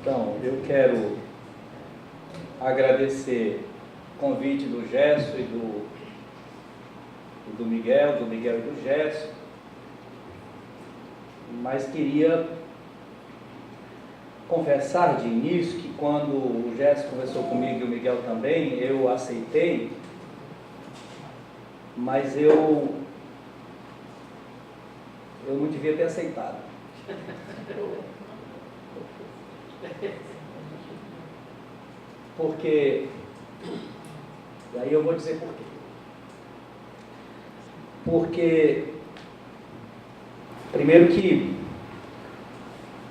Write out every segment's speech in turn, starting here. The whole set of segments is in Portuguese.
Então, eu quero agradecer o convite do Gerson e do Miguel e do Gerson, mas queria confessar de início que quando o Gerson conversou comigo e o Miguel também, eu aceitei, mas eu não devia ter aceitado. Porque, e aí eu vou dizer por quê. Porque, primeiro que,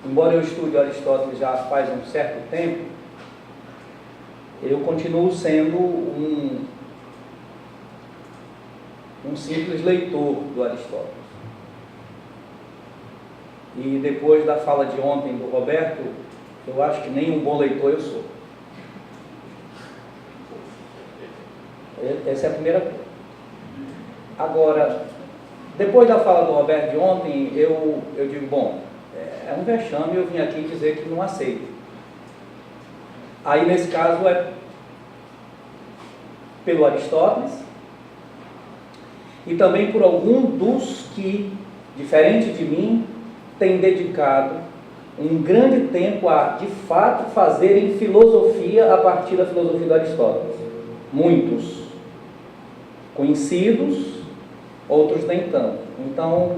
embora eu estude Aristóteles já faz um certo tempo, eu continuo sendo um simples leitor do Aristóteles. E depois da fala de ontem do Roberto, eu acho que nem um bom leitor eu sou. Essa é a primeira coisa. Agora, depois da fala do Roberto de ontem, eu digo, bom, é um vexame eu vim aqui dizer que não aceito. Aí, nesse caso, é pelo Aristóteles e também por algum dos que, diferente de mim, têm dedicado um grande tempo a, de fato, fazerem filosofia a partir da filosofia do Aristóteles. Muitos conhecidos, outros nem tanto. Então,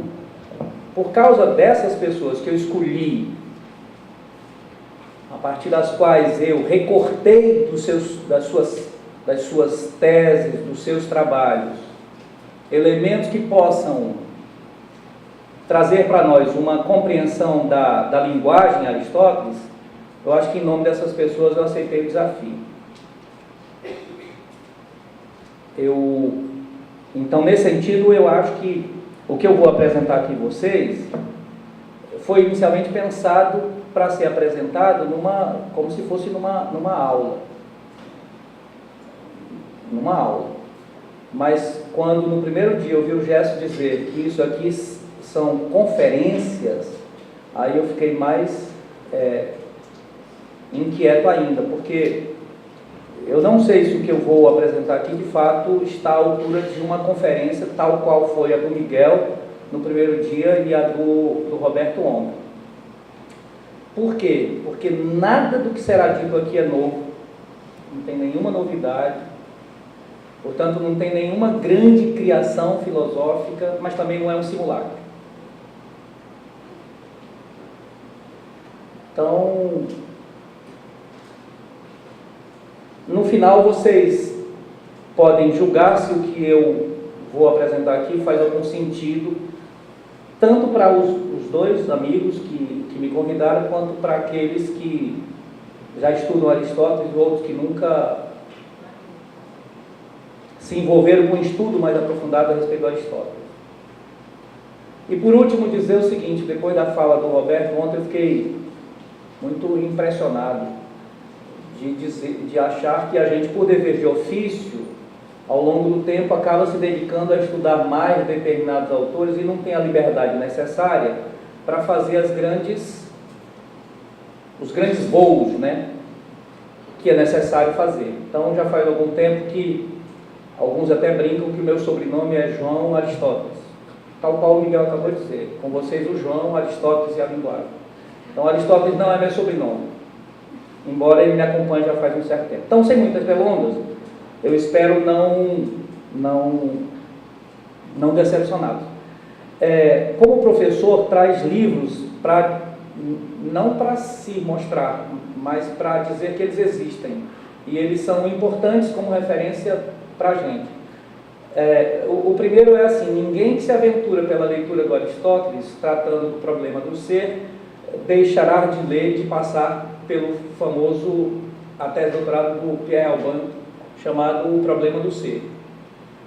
por causa dessas pessoas que eu escolhi, a partir das quais eu recortei das suas teses, dos seus trabalhos, elementos que possam trazer para nós uma compreensão da linguagem Aristóteles, eu acho que em nome dessas pessoas eu aceitei o desafio. Então, nesse sentido, eu acho que o que eu vou apresentar aqui a vocês foi inicialmente pensado para ser apresentado como se fosse numa aula. Numa aula. Mas quando no primeiro dia eu vi o Gerson dizer que isso aqui são conferências, aí eu fiquei mais inquieto ainda, porque eu não sei se o que eu vou apresentar aqui, de fato, está à altura de uma conferência, tal qual foi a do Miguel no primeiro dia e a do Roberto ontem. Por quê? Porque nada do que será dito aqui é novo, não tem nenhuma novidade, portanto, não tem nenhuma grande criação filosófica, mas também não é um simulacro. Então, no final, vocês podem julgar se o que eu vou apresentar aqui faz algum sentido, tanto para os dois amigos que me convidaram, quanto para aqueles que já estudam Aristóteles e outros que nunca se envolveram com um estudo mais aprofundado a respeito do Aristóteles. E por último, dizer o seguinte: depois da fala do Roberto ontem, eu fiquei muito impressionado de achar que a gente, por dever de ofício, ao longo do tempo, acaba se dedicando a estudar mais determinados autores e não tem a liberdade necessária para fazer os grandes voos, né, que é necessário fazer. Então, já faz algum tempo que alguns até brincam que o meu sobrenome é João Aristóteles, tal qual o Miguel acabou de dizer. Com vocês, o João, Aristóteles e a linguagem. Então, Aristóteles não é meu sobrenome, embora ele me acompanhe já faz um certo tempo. Então, sem muitas delongas, eu espero não decepcioná-los. Como o professor traz livros não para se mostrar, mas para dizer que eles existem, e eles são importantes como referência para a gente. O primeiro é assim: ninguém que se aventura pela leitura do Aristóteles, tratando do problema do ser, deixará de ler, de passar pelo famoso, a tese de doutorado do Pierre Alban, chamado O Problema do Ser.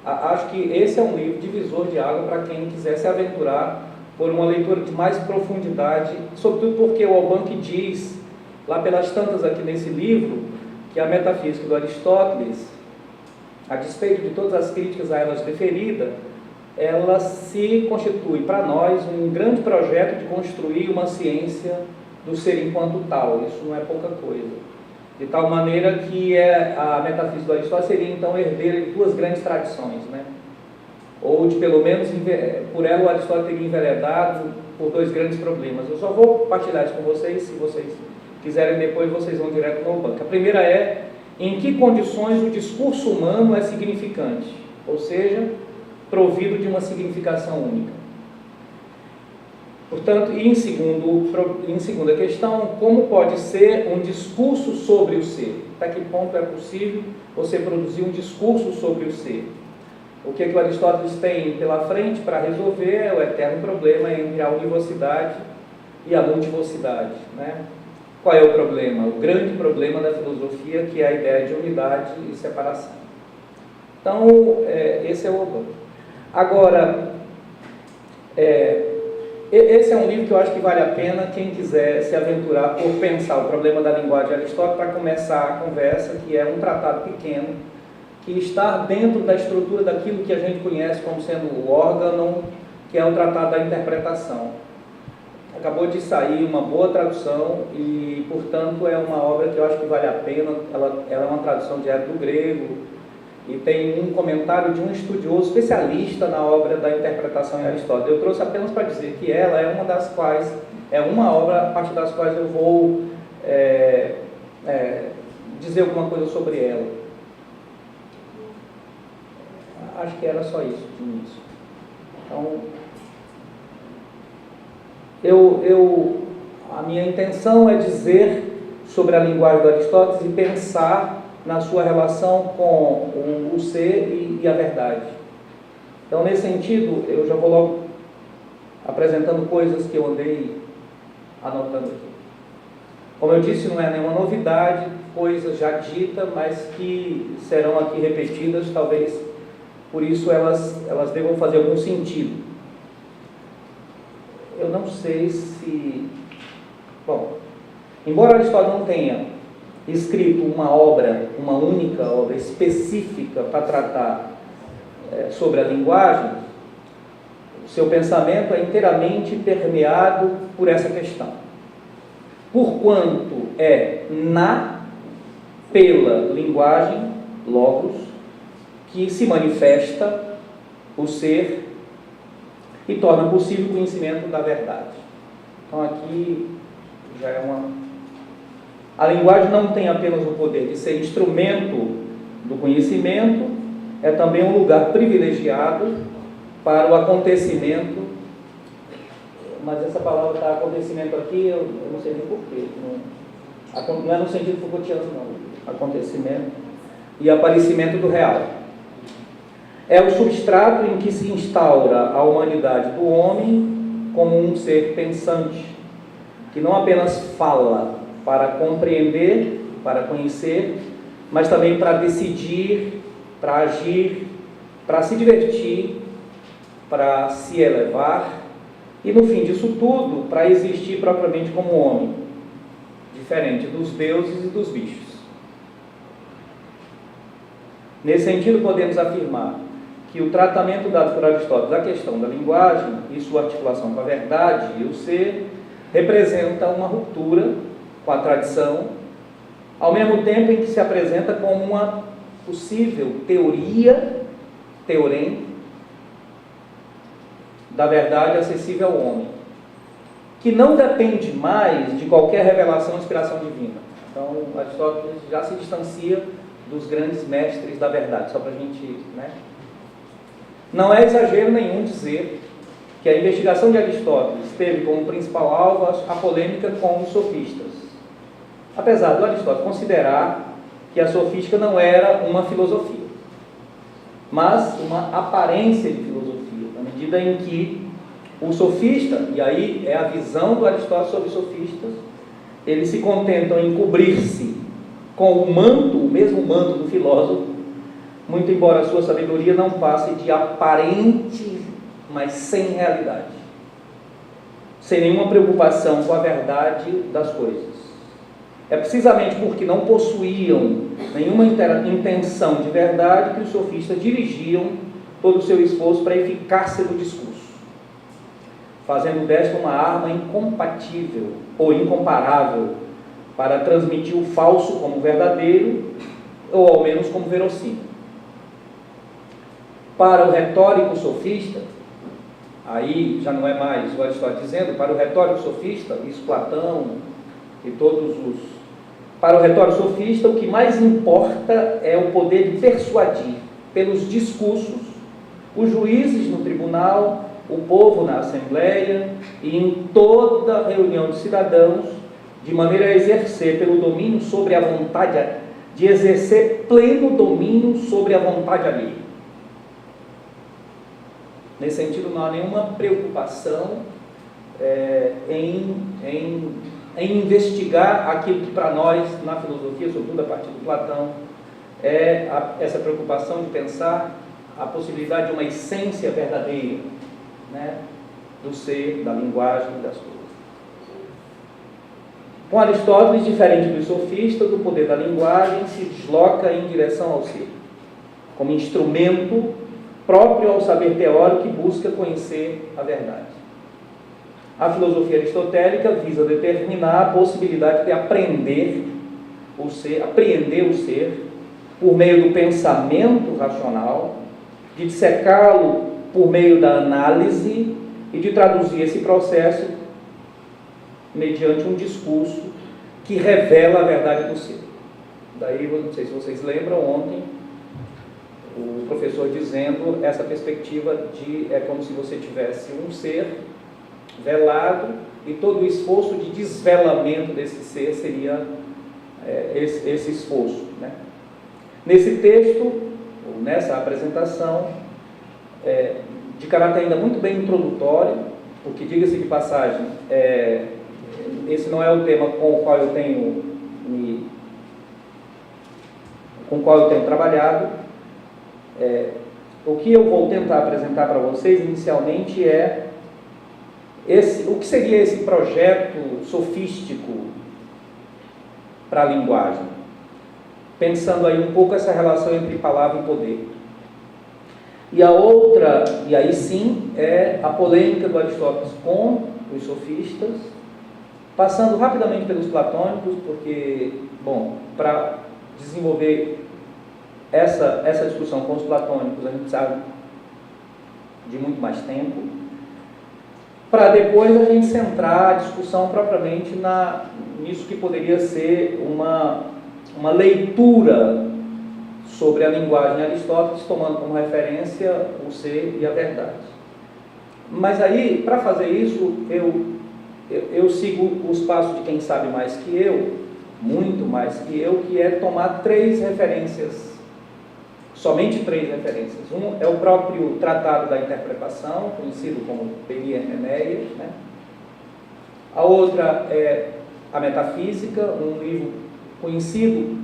Acho que esse é um livro divisor de água para quem quiser se aventurar por uma leitura de mais profundidade, sobretudo porque o Alban que diz, lá pelas tantas aqui nesse livro, que a metafísica do Aristóteles, a despeito de todas as críticas a elas referidas, ela se constitui para nós um grande projeto de construir uma ciência do ser enquanto tal. Isso não é pouca coisa. De tal maneira que a metafísica do Aristóteles seria, então, herdeira de duas grandes tradições, né? Ou de, pelo menos, por ela o Aristóteles teria enveredado por dois grandes problemas. Eu só vou partilhar isso com vocês, se vocês quiserem depois, vocês vão direto no banco. A primeira é, em que condições o discurso humano é significante, ou seja, provido de uma significação única. Portanto, e em segunda questão, como pode ser um discurso sobre o ser? Até que ponto é possível você produzir um discurso sobre o ser? O que o Aristóteles tem pela frente para resolver é o eterno problema entre a univocidade e a multivocidade, né? Qual é o problema? O grande problema da filosofia, que é a ideia de unidade e separação. Então, esse é o objeto. Agora, esse é um livro que eu acho que vale a pena quem quiser se aventurar por pensar o problema da linguagem de Aristóteles para começar a conversa, que é um tratado pequeno, que está dentro da estrutura daquilo que a gente conhece como sendo o órgão, que é o Tratado da Interpretação. Acabou de sair uma boa tradução e, portanto, é uma obra que eu acho que vale a pena. Ela é uma tradução direto do grego e tem um comentário de um estudioso especialista na obra da interpretação em Aristóteles. Eu trouxe apenas para dizer que ela é uma obra a partir das quais eu vou dizer alguma coisa sobre ela. Acho que era só isso de início. Então, a minha intenção é dizer sobre a linguagem do Aristóteles e pensar na sua relação com o ser e a verdade. Então, nesse sentido, eu já vou logo apresentando coisas que eu andei anotando aqui. Como eu disse, não é nenhuma novidade, coisas já ditas, mas que serão aqui repetidas, talvez por isso elas devam fazer algum sentido. Eu não sei se... Bom, embora Aristóteles não tenha escrito uma única obra específica para tratar sobre a linguagem, o seu pensamento é inteiramente permeado por essa questão. Porquanto pela linguagem, logos, que se manifesta o ser e torna possível o conhecimento da verdade. Então aqui já é A linguagem não tem apenas o poder de ser instrumento do conhecimento, é também um lugar privilegiado para o acontecimento, mas essa palavra está acontecimento aqui, eu não sei nem porquê, não é no sentido Foucaultiano não, acontecimento e aparecimento do real. É o substrato em que se instaura a humanidade do homem como um ser pensante, que não apenas fala para compreender, para conhecer, mas também para decidir, para agir, para se divertir, para se elevar e, no fim disso tudo, para existir propriamente como homem, diferente dos deuses e dos bichos. Nesse sentido, podemos afirmar que o tratamento dado por Aristóteles da questão da linguagem e sua articulação com a verdade e o ser representa uma ruptura com a tradição, ao mesmo tempo em que se apresenta como uma possível teorema da verdade acessível ao homem, que não depende mais de qualquer revelação ou inspiração divina. Então, Aristóteles já se distancia dos grandes mestres da verdade, só para a gente... Não é exagero nenhum dizer que a investigação de Aristóteles teve como principal alvo a polêmica com os sofistas. Apesar do Aristóteles considerar que a sofística não era uma filosofia, mas uma aparência de filosofia, na medida em que o sofista, e aí é a visão do Aristóteles sobre os sofistas, eles se contentam em cobrir-se com o manto, o mesmo manto do filósofo, muito embora a sua sabedoria não passe de aparente, mas sem realidade, sem nenhuma preocupação com a verdade das coisas. É precisamente porque não possuíam nenhuma intenção de verdade que os sofistas dirigiam todo o seu esforço para a eficácia do discurso. fazendo desta uma arma incompatível ou incomparável para transmitir o falso como verdadeiro, ou ao menos como verossímil. Para o retórico sofista, aí já não é mais o Aristóteles dizendo, para o retórico sofista, isso Platão e todos os... Para o retórico sofista, o que mais importa é o poder de persuadir pelos discursos os juízes no tribunal, o povo na assembleia e em toda reunião de cidadãos, de maneira a exercer pelo domínio sobre a vontade, de exercer pleno domínio sobre a vontade alheia. Nesse sentido, não há nenhuma preocupação em investigar aquilo que para nós, na filosofia, sobretudo a partir do Platão, essa preocupação de pensar a possibilidade de uma essência verdadeira, né, do ser, da linguagem e das coisas. Com Aristóteles, diferente dos sofistas, o poder da linguagem se desloca em direção ao ser, como instrumento próprio ao saber teórico que busca conhecer a verdade. A filosofia aristotélica visa determinar a possibilidade de aprender o ser, apreender o ser, por meio do pensamento racional, de dissecá-lo por meio da análise e de traduzir esse processo mediante um discurso que revela a verdade do ser. Daí, não sei se vocês lembram, ontem, o professor dizendo essa perspectiva de é como se você tivesse um ser velado e todo o esforço de desvelamento desse ser seria esse esforço, né? Nesse texto, ou nessa apresentação, de caráter ainda muito bem introdutório, porque, diga-se de passagem, esse não é o tema com o qual eu tenho trabalhado. O que eu vou tentar apresentar para vocês inicialmente o que seria esse projeto sofístico para a linguagem, pensando aí um pouco essa relação entre palavra e poder. E a outra, e aí sim, é a polêmica do Aristóteles com os sofistas, passando rapidamente pelos platônicos, porque, bom, para desenvolver essa discussão com os platônicos, a gente precisa de muito mais tempo, para depois a gente centrar a discussão propriamente nisso que poderia ser uma leitura sobre a linguagem de Aristóteles, tomando como referência o ser e a verdade. Mas aí, para fazer isso, eu sigo os passos de quem sabe mais que eu, muito mais que eu, que é tomar três referências, somente três referências. Um é o próprio Tratado da Interpretação, conhecido como Peguia Enéas, né? A outra é a Metafísica, um livro conhecido,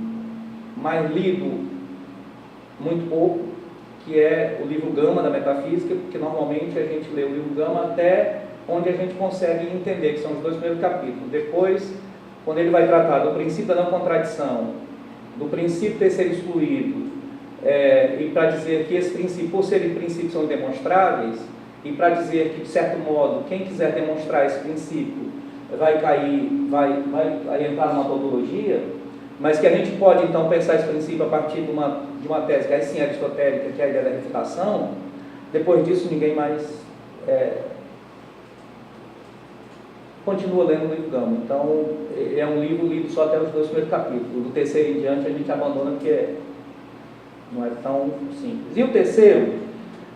mas lido muito pouco, que é o livro Gama da Metafísica, porque normalmente a gente lê o livro Gama até onde a gente consegue entender, que são os 2 primeiros capítulos. Depois, quando ele vai tratar do princípio da não contradição, do princípio ter ser excluído, e para dizer que esse princípio, por serem princípios, são demonstráveis, e para dizer que, de certo modo, quem quiser demonstrar esse princípio vai entrar numa tautologia, mas que a gente pode, então, pensar esse princípio a partir de uma tese que é sim aristotélica, que é a ideia da refutação. Depois disso, ninguém mais continua lendo o livro Gama. Então, é um livro lido só até os 2 primeiros capítulos. Do terceiro em diante, a gente abandona, porque não é tão simples. E o terceiro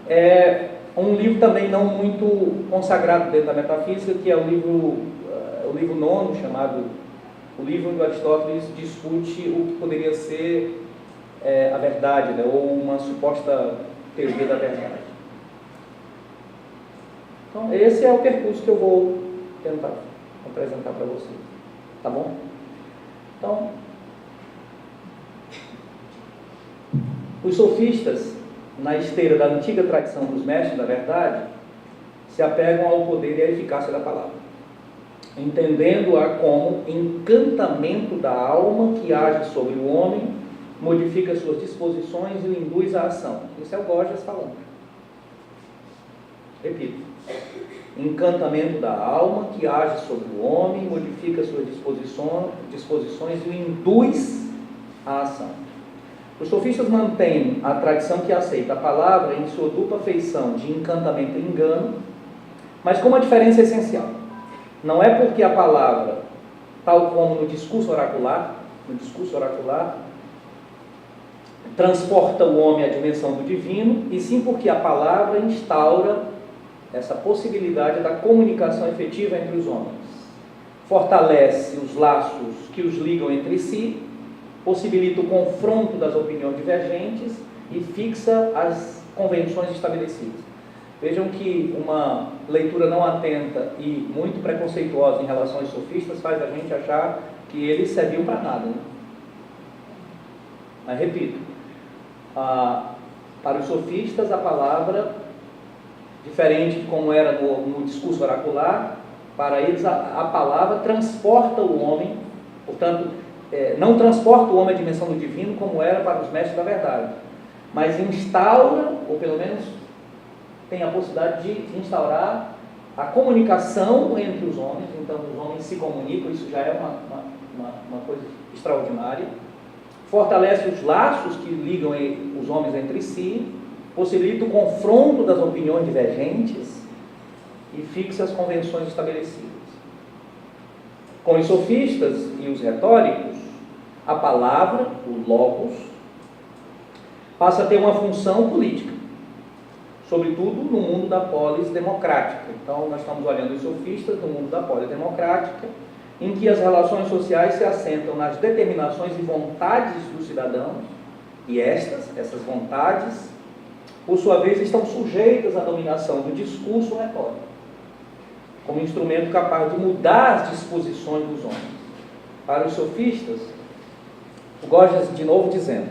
é um livro também não muito consagrado dentro da metafísica, que é o livro nono, chamado o livro onde Aristóteles discute o que poderia ser a verdade, né, ou uma suposta teoria da verdade. Então, esse é o percurso que eu vou tentar apresentar para vocês. Tá bom? Então, os sofistas, na esteira da antiga tradição dos mestres da verdade, se apegam ao poder e à eficácia da palavra, entendendo-a como encantamento da alma que age sobre o homem, modifica suas disposições e o induz à ação. Isso é o Gorgias falando. Repito. encantamento da alma que age sobre o homem, modifica suas disposições e o induz à ação. Os sofistas mantêm a tradição que aceita a palavra em sua dupla feição de encantamento e engano, mas com uma diferença essencial. Não é porque a palavra, tal como no discurso oracular, transporta o homem à dimensão do divino, e sim porque a palavra instaura essa possibilidade da comunicação efetiva entre os homens. Fortalece os laços que os ligam entre si, possibilita o confronto das opiniões divergentes e fixa as convenções estabelecidas. Vejam que uma leitura não atenta e muito preconceituosa em relação aos sofistas faz a gente achar que eles serviam para nada, né? Mas repito, para os sofistas a palavra, diferente de como era no discurso oracular, para eles a palavra transporta o homem, portanto, não transporta o homem à dimensão do divino como era para os mestres da verdade, mas instaura, ou pelo menos tem a possibilidade de instaurar a comunicação entre os homens. Então os homens se comunicam, isso já é uma coisa extraordinária. Fortalece os laços que ligam os homens entre si, possibilita o confronto das opiniões divergentes e fixa as convenções estabelecidas. Com os sofistas e os retóricos, a palavra, o logos, passa a ter uma função política, sobretudo no mundo da polis democrática. Então, nós estamos olhando os sofistas no mundo da polis democrática, em que as relações sociais se assentam nas determinações e vontades dos cidadãos, e essas vontades, por sua vez, estão sujeitas à dominação do discurso retórico, como instrumento capaz de mudar as disposições dos homens. Para os sofistas, o Gorgias de novo dizendo: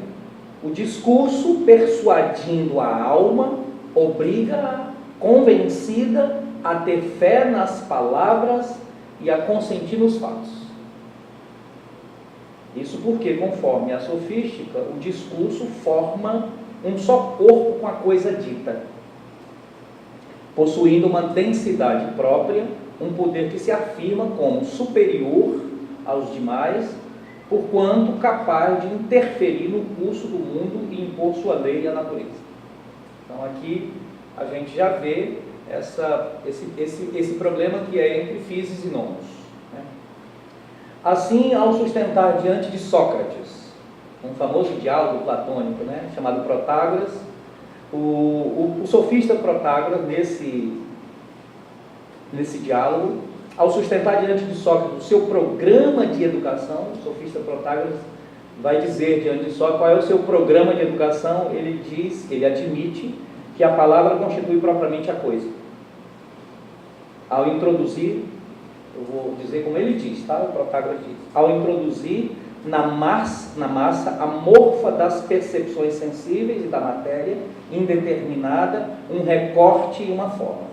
o discurso persuadindo a alma obriga-a, convencida, a ter fé nas palavras e a consentir nos fatos. Isso porque, conforme a sofística, o discurso forma um só corpo com a coisa dita, possuindo uma densidade própria, um poder que se afirma como superior aos demais, porquanto capaz de interferir no curso do mundo e impor sua lei à natureza. Então aqui a gente já vê esse problema que é entre physis e nomos, né? Assim, ao sustentar diante de Sócrates um famoso diálogo platônico, né, chamado Protágoras, o sofista Protágoras, nesse diálogo, ao sustentar diante de Sócrates o seu programa de educação, o sofista Protágoras vai dizer diante de Sócrates qual é o seu programa de educação. Ele admite que a palavra constitui propriamente a coisa. Ao introduzir, eu vou dizer como ele diz, tá? O Protágoras diz: ao introduzir na massa amorfa das percepções sensíveis e da matéria indeterminada um recorte e uma forma.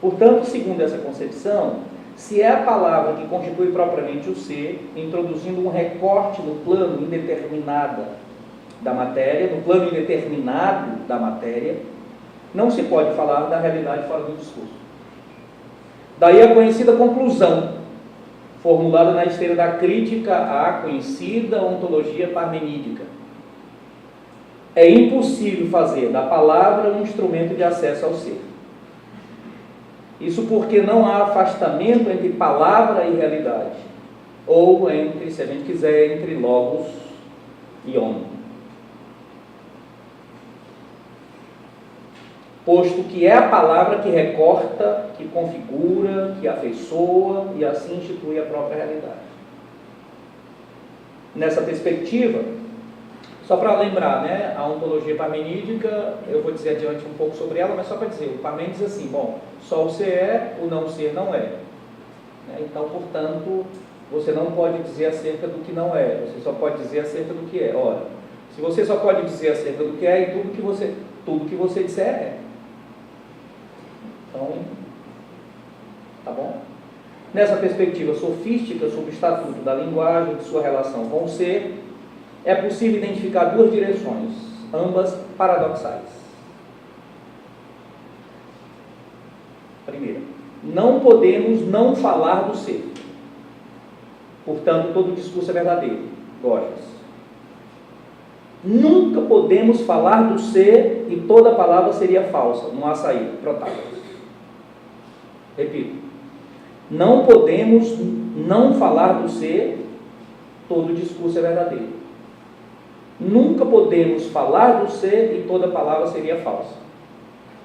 Portanto, segundo essa concepção, se é a palavra que constitui propriamente o ser, introduzindo um recorte no plano indeterminado da matéria, não se pode falar da realidade fora do discurso. Daí a conhecida conclusão, formulada na esteira da crítica à conhecida ontologia parmenídica: é impossível fazer da palavra um instrumento de acesso ao ser. Isso porque não há afastamento entre palavra e realidade, ou entre, se a gente quiser, entre logos e homem. Posto que é a palavra que recorta, que configura, que afeiçoa e assim institui a própria realidade. Nessa perspectiva, só para lembrar, né, a ontologia parmenídica, eu vou dizer adiante um pouco sobre ela, mas só para dizer, o Parmênides diz assim: bom, só o ser é, o não ser não é. Então, portanto, você não pode dizer acerca do que não é, você só pode dizer acerca do que é. Ora, se você só pode dizer acerca do que é, e tudo que você disser é. Então, tá bom? Nessa perspectiva sofística sobre o estatuto da linguagem, de sua relação com o ser, é possível identificar duas direções, ambas paradoxais. primeira. Não podemos não falar do ser. Portanto, todo discurso é verdadeiro. Gorgias. Nunca podemos falar do ser e toda palavra seria falsa. Não há saída. Protágoras. Repito. Não podemos não falar do ser, todo discurso é verdadeiro. Nunca podemos falar do ser e toda palavra seria falsa.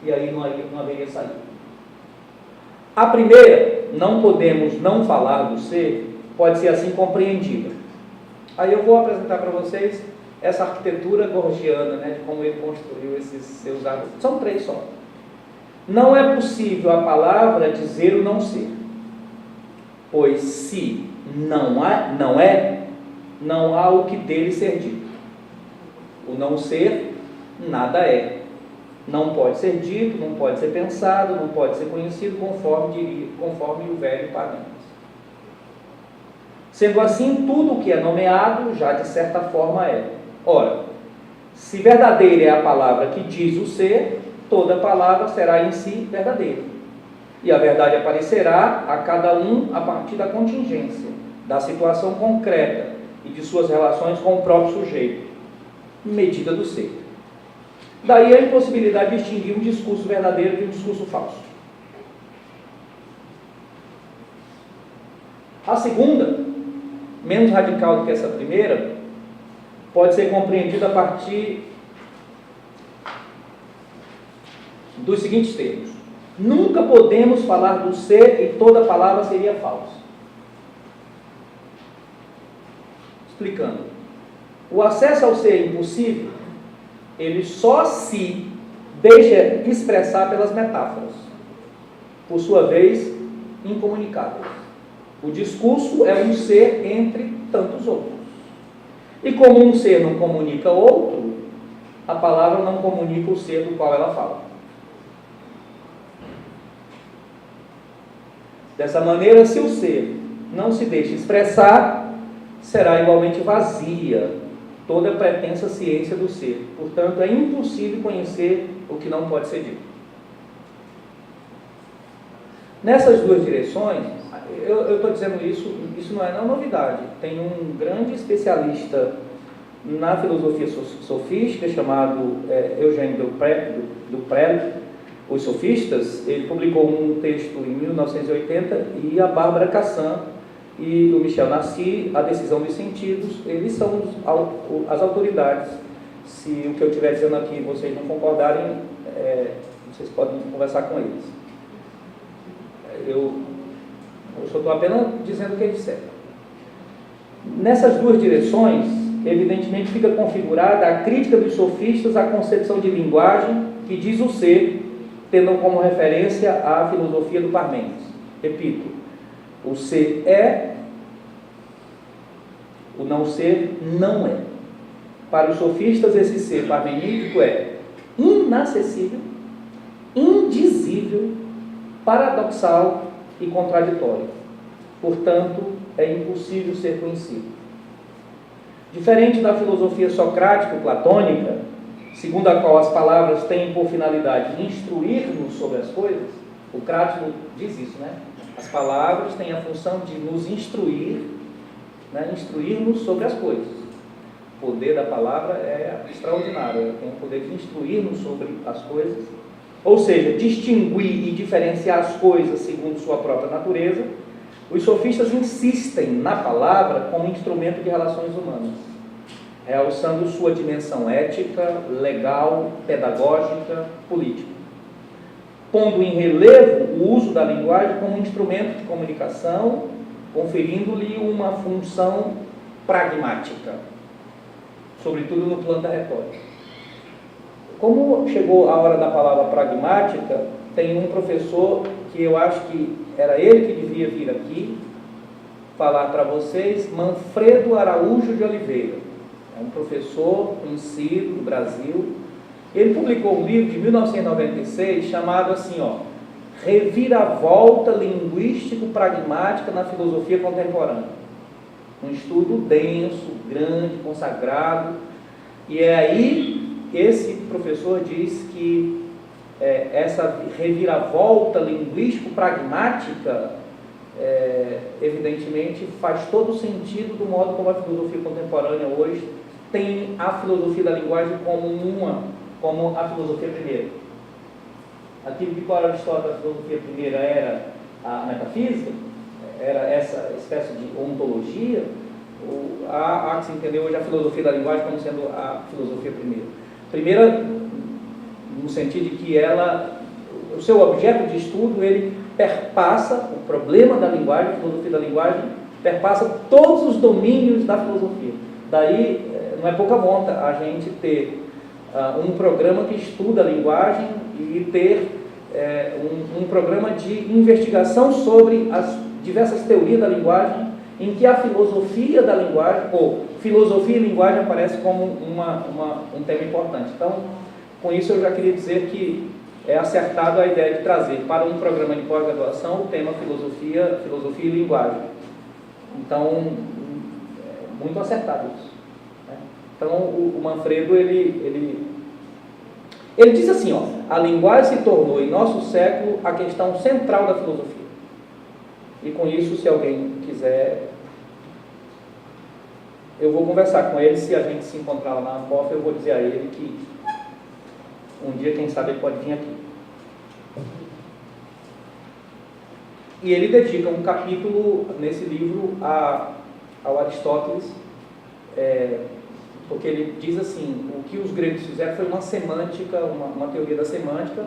E aí não haveria saída. A primeira, não podemos não falar do ser, pode ser assim compreendida. Aí eu vou apresentar para vocês essa arquitetura gorgiana, né, de como ele construiu esses seus argumentos. São 3 só. Não é possível a palavra dizer o não ser, pois se não é, não há o que dele ser dito. O não ser, nada é. Não pode ser dito, não pode ser pensado, não pode ser conhecido, conforme o velho Parênteses. Sendo assim, tudo o que é nomeado, já de certa forma é. Ora, se verdadeira é a palavra que diz o ser, toda palavra será em si verdadeira. E a verdade aparecerá a cada um a partir da contingência, da situação concreta e de suas relações com o próprio sujeito, medida do ser. Daí a impossibilidade de distinguir um discurso verdadeiro de um discurso falso. A segunda, menos radical do que essa primeira, pode ser compreendida a partir dos seguintes termos. Nunca podemos falar do ser e toda palavra seria falsa. Explicando. O acesso ao ser impossível, ele só se deixa expressar pelas metáforas, por sua vez, incomunicáveis. O discurso é um ser entre tantos outros. E como um ser não comunica outro, a palavra não comunica o ser do qual ela fala. Dessa maneira, se o ser não se deixa expressar, será igualmente vazia toda a pretensa ciência do ser. Portanto, é impossível conhecer o que não pode ser dito. Nessas 2 direções, eu estou dizendo isso não é novidade. Tem um grande especialista na filosofia sofística chamado Eugênio Duprel, Os Sofistas. Ele publicou um texto em 1980 e a Bárbara Cassan e o Michel Nassi, A Decisão dos Sentidos, eles são as autoridades. Se o que eu estiver dizendo aqui vocês não concordarem, vocês podem conversar com eles. Eu só estou apenas dizendo o que eles disseram. Nessas 2 direções, evidentemente fica configurada a crítica dos sofistas à concepção de linguagem que diz o ser, tendo como referência a filosofia do Parmênides. Repito, o ser é, o não ser não é. Para os sofistas, esse ser parmenídico é inacessível, indizível, paradoxal e contraditório. Portanto, é impossível ser conhecido. Diferente da filosofia socrático-platônica, segundo a qual as palavras têm por finalidade instruir-nos sobre as coisas, o Crático diz isso, né? As palavras têm a função de nos instruir, né? Instruir-nos sobre as coisas. O poder da palavra é extraordinário, ela tem o poder de instruir-nos sobre as coisas, ou seja, distinguir e diferenciar as coisas segundo sua própria natureza. Os sofistas insistem na palavra como instrumento de relações humanas, realçando sua dimensão ética, legal, pedagógica, política, pondo em relevo o uso da linguagem como instrumento de comunicação, conferindo-lhe uma função pragmática, sobretudo no plano da retórica. Como chegou a hora da palavra pragmática, tem um professor que eu acho que era ele que devia vir aqui falar para vocês, Manfredo Araújo de Oliveira. É um professor conhecido do Brasil. Ele publicou um livro de 1996 chamado assim, Reviravolta Linguístico-Pragmática na Filosofia Contemporânea. Um estudo denso, grande, consagrado. E é aí, esse professor diz que essa reviravolta linguístico-pragmática, evidentemente, faz todo o sentido do modo como a filosofia contemporânea hoje tem a filosofia da linguagem como a filosofia primeira. Aquilo que para Aristóteles a filosofia primeira era a metafísica, era essa espécie de ontologia, há que se entender hoje a filosofia da linguagem como sendo a filosofia primeira. Primeira, no sentido de que o seu objeto de estudo, ele perpassa o problema da linguagem, a filosofia da linguagem, perpassa todos os domínios da filosofia. Daí, não é pouca monta a gente ter um programa que estuda a linguagem e ter um programa de investigação sobre as diversas teorias da linguagem, em que a filosofia da linguagem, ou filosofia e linguagem, aparece como um tema importante. Então, com isso eu já queria dizer que é acertado a ideia de trazer para um programa de pós-graduação o tema filosofia e linguagem. Então, muito acertado isso. Então, o Manfredo, ele diz assim, a linguagem se tornou, em nosso século, a questão central da filosofia. E com isso, se alguém quiser, eu vou conversar com ele, se a gente se encontrar lá na Ampof, eu vou dizer a ele que um dia, quem sabe, ele pode vir aqui. E ele dedica um capítulo nesse livro ao Aristóteles, porque ele diz assim, o que os gregos fizeram foi uma semântica, uma teoria da semântica,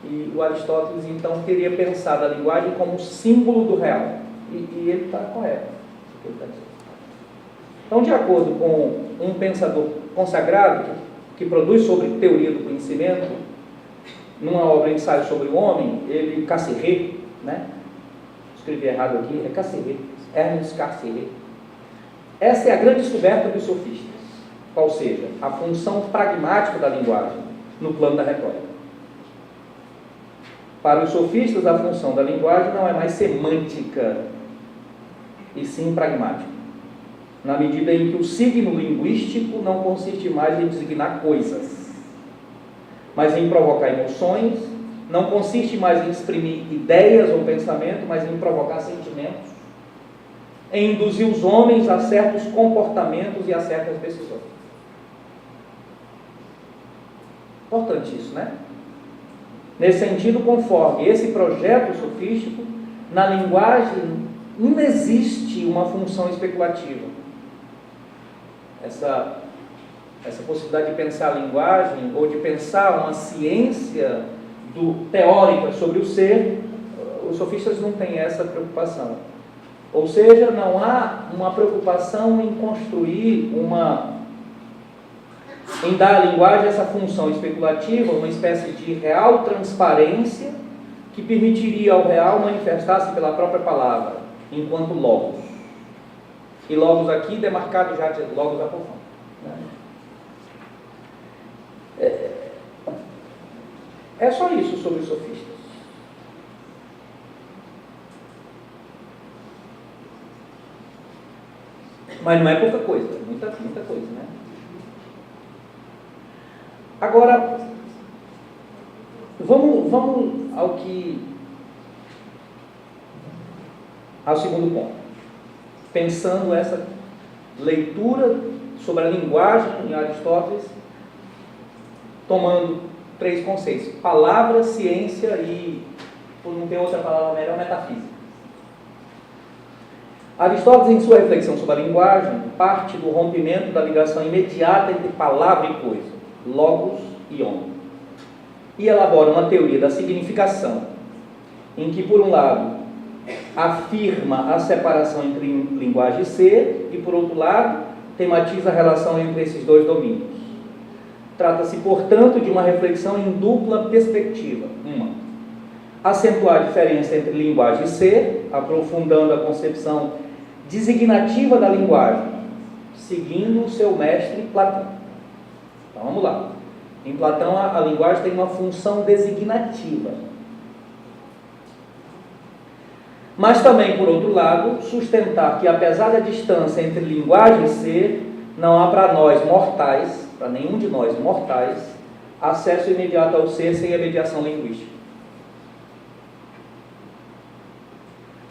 e o Aristóteles então teria pensado a linguagem como símbolo do real. E ele está correto. Então, de acordo com um pensador consagrado que produz sobre teoria do conhecimento, numa obra Ensaio sobre o Homem, ele, Cassirer, né? Escrevi errado aqui, é Cassirer, Ernest Cassirer. Essa é a grande descoberta dos sofistas, qual seja, a função pragmática da linguagem no plano da retórica. Para os sofistas, a função da linguagem não é mais semântica, e sim pragmática, na medida em que o signo linguístico não consiste mais em designar coisas, mas em provocar emoções, não consiste mais em exprimir ideias ou pensamento, mas em provocar sentimentos, em induzir os homens a certos comportamentos e a certas decisões. Importante isso, né? Nesse sentido, conforme esse projeto sofístico, na linguagem não existe uma função especulativa. Essa possibilidade de pensar a linguagem, ou de pensar uma ciência teórica sobre o ser, os sofistas não têm essa preocupação. Ou seja, não há uma preocupação em construir em dar à linguagem essa função especulativa, uma espécie de real transparência que permitiria ao real manifestar-se pela própria palavra, enquanto logos. E logos aqui demarcado já de logos apófon. É só isso sobre os sofistas. Mas não é pouca coisa, muita coisa, né? Agora, vamos ao segundo ponto. Pensando essa leitura sobre a linguagem em Aristóteles, tomando 3 conceitos: palavra, ciência e, por não ter outra palavra melhor, metafísica. Aristóteles, em sua reflexão sobre a linguagem, parte do rompimento da ligação imediata entre palavra e coisa, logos e homem, e elabora uma teoria da significação, em que, por um lado, afirma a separação entre linguagem e ser, e, por outro lado, tematiza a relação entre esses dois domínios. Trata-se, portanto, de uma reflexão em dupla perspectiva. Uma, acentuar a diferença entre linguagem e ser, aprofundando a concepção designativa da linguagem, seguindo o seu mestre Platão. Então, vamos lá. Em Platão, a linguagem tem uma função designativa. Mas também, por outro lado, sustentar que, apesar da distância entre linguagem e ser, não há para nós mortais, para nenhum de nós mortais, acesso imediato ao ser sem a mediação linguística.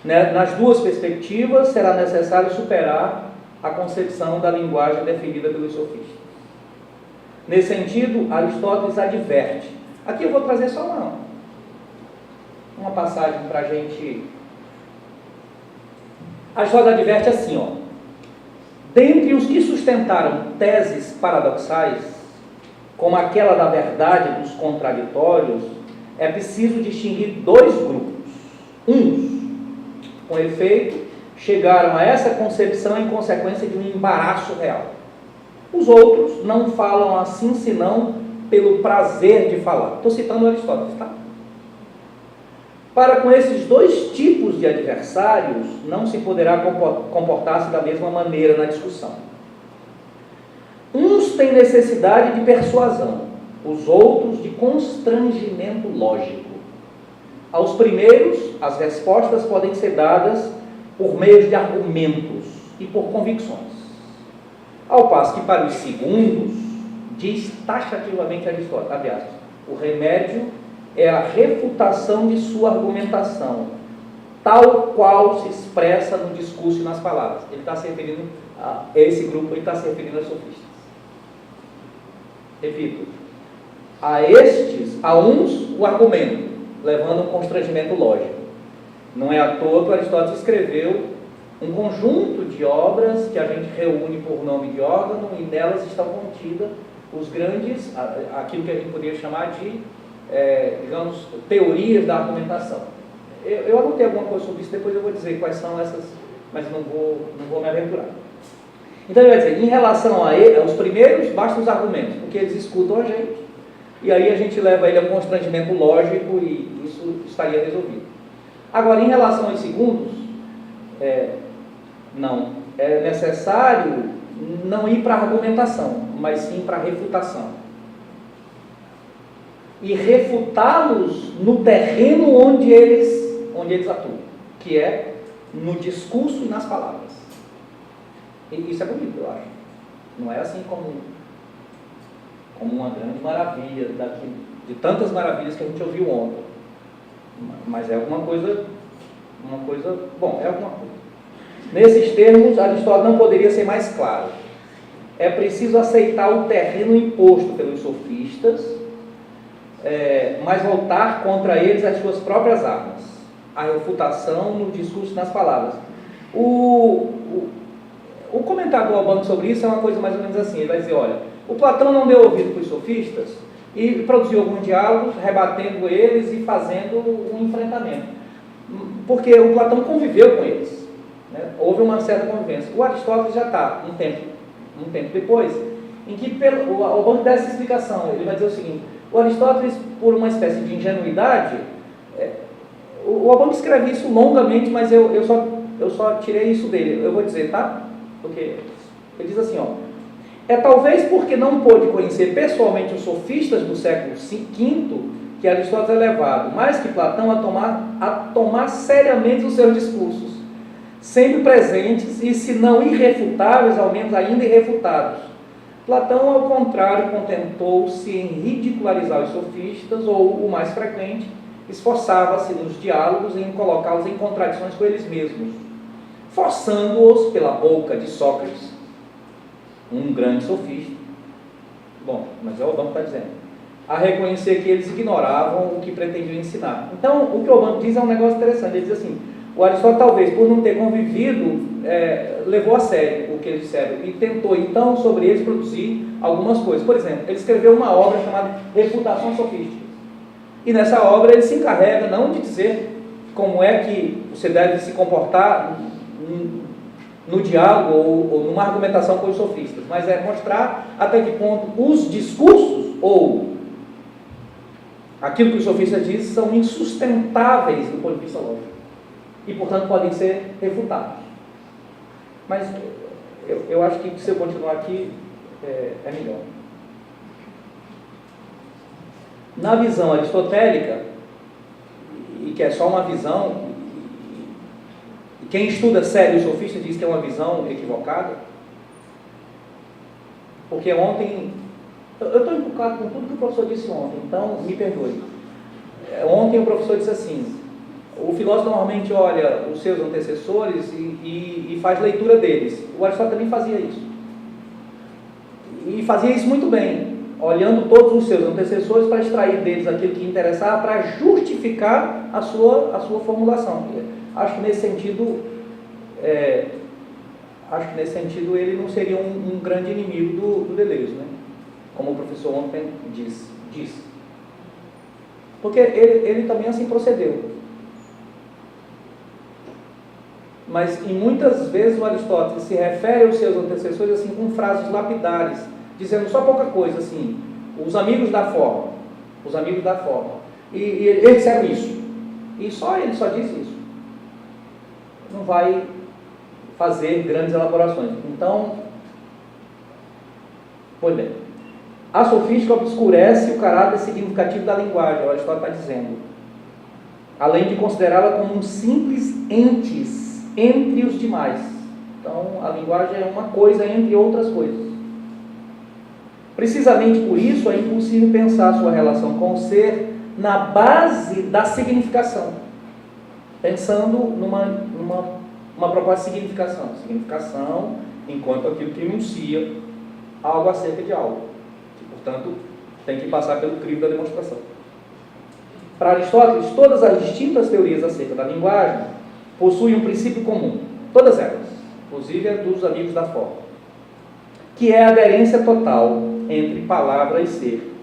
Nas duas perspectivas, será necessário superar a concepção da linguagem definida pelos sofistas. Nesse sentido, Aristóteles adverte. Aqui eu vou trazer só uma passagem para a gente... Aristóteles adverte assim, ó. Dentre os que sustentaram teses paradoxais, como aquela da verdade dos contraditórios, é preciso distinguir dois grupos. Uns, com efeito, chegaram a essa concepção em consequência de um embaraço real. Os outros não falam assim senão pelo prazer de falar. Estou citando Aristóteles, tá? Para com esses dois tipos de adversários, não se poderá comportar-se da mesma maneira na discussão. Uns têm necessidade de persuasão, os outros de constrangimento lógico. Aos primeiros, as respostas podem ser dadas por meio de argumentos e por convicções. Ao passo que para os segundos, diz taxativamente Aristóteles, abre aspas, o remédio é a refutação de sua argumentação, tal qual se expressa no discurso e nas palavras. Ele está se referindo a esse grupo, ele está se referindo aos sofistas. Repito, a uns o argumento, levando um constrangimento lógico. Não é à toa que Aristóteles escreveu um conjunto de obras que a gente reúne por nome de órgão, e nelas estão contidas os grandes, aquilo que a gente poderia chamar de, digamos, teorias da argumentação. Eu anotei alguma coisa sobre isso, depois eu vou dizer quais são essas, mas não vou me aventurar. Então ele vai dizer, em relação aos primeiros, basta os argumentos, porque eles escutam a gente, e aí a gente leva ele a constrangimento lógico e isso estaria resolvido. Agora, em relação aos segundos, não. É necessário não ir para a argumentação, mas sim para a refutação. E refutá-los no terreno onde eles atuam, que é no discurso e nas palavras. E isso é bonito, eu acho. Não é assim como uma grande maravilha, de tantas maravilhas que a gente ouviu ontem. Mas é alguma coisa, bom, é alguma coisa. Nesses termos, Aristóteles não poderia ser mais claro. É preciso aceitar o terreno imposto pelos sofistas, mas voltar contra eles as suas próprias armas. A refutação no discurso e nas palavras. O comentário do Alban sobre isso é uma coisa mais ou menos assim. Ele vai dizer, olha, o Platão não deu ouvido para os sofistas e produziu alguns diálogos, rebatendo eles e fazendo um enfrentamento. Porque o Platão conviveu com eles. Né? Houve uma certa convivência. O Aristóteles já está, um tempo depois, em que o Alban dá essa explicação. Ele vai dizer o seguinte, o Aristóteles, por uma espécie de ingenuidade, o Alban escreve isso longamente, mas eu só tirei isso dele. Eu vou dizer, tá? Porque ele diz assim, ó, talvez porque não pôde conhecer pessoalmente os sofistas do século V que Aristóteles é levado, mais que Platão, a tomar seriamente os seus discursos, sempre presentes e, se não irrefutáveis, ao menos ainda irrefutados. Platão, ao contrário, contentou-se em ridicularizar os sofistas, ou, o mais frequente, esforçava-se nos diálogos em colocá-los em contradições com eles mesmos, forçando-os pela boca de Sócrates, um grande sofista. Bom, mas é o Obama que está dizendo. A reconhecer que eles ignoravam o que pretendiam ensinar. Então, o que o Obama diz é um negócio interessante. Ele diz assim, o Aristóteles, talvez, por não ter convivido, levou a sério o que eles disseram e tentou, então, sobre eles produzir algumas coisas. Por exemplo, ele escreveu uma obra chamada Refutação Sofística. E nessa obra ele se encarrega não de dizer como é que você deve se comportar no diálogo ou numa argumentação com os sofistas, mas é mostrar até que ponto os discursos ou aquilo que os sofistas dizem são insustentáveis do ponto de vista lógico e, portanto, podem ser refutados. Mas eu acho que se eu continuar aqui é melhor. Na visão aristotélica, e que é só uma visão, e quem estuda sério os sofistas diz que é uma visão equivocada, porque ontem Eu estou encucado com tudo que o professor disse ontem, então me perdoe. Ontem o professor disse assim: o filósofo normalmente olha os seus antecessores e faz leitura deles. O Aristóteles também fazia isso. E fazia isso muito bem, olhando todos os seus antecessores para extrair deles aquilo que interessava, para justificar a sua formulação. Acho que nesse sentido, ele não seria um grande inimigo do Deleuze, né? Como o professor ontem disse. Porque ele também assim procedeu. Mas, em muitas vezes, o Aristóteles se refere aos seus antecessores assim, com frases lapidares, dizendo só pouca coisa, assim, os amigos da forma. E eles disseram isso. E ele só diz isso. Não vai fazer grandes elaborações. Então, pois bem, a sofística obscurece o caráter significativo da linguagem, o Aristóteles está dizendo, além de considerá-la como um simples entes entre os demais. Então, a linguagem é uma coisa entre outras coisas. Precisamente por isso, é impossível pensar sua relação com o ser na base da significação, pensando numa proposta de significação. Significação enquanto aquilo que enuncia algo acerca de algo, que, portanto, tem que passar pelo crivo da demonstração. Para Aristóteles, todas as distintas teorias acerca da linguagem possuem um princípio comum, todas elas, inclusive a dos amigos da forma, que é a aderência total entre palavra e ser.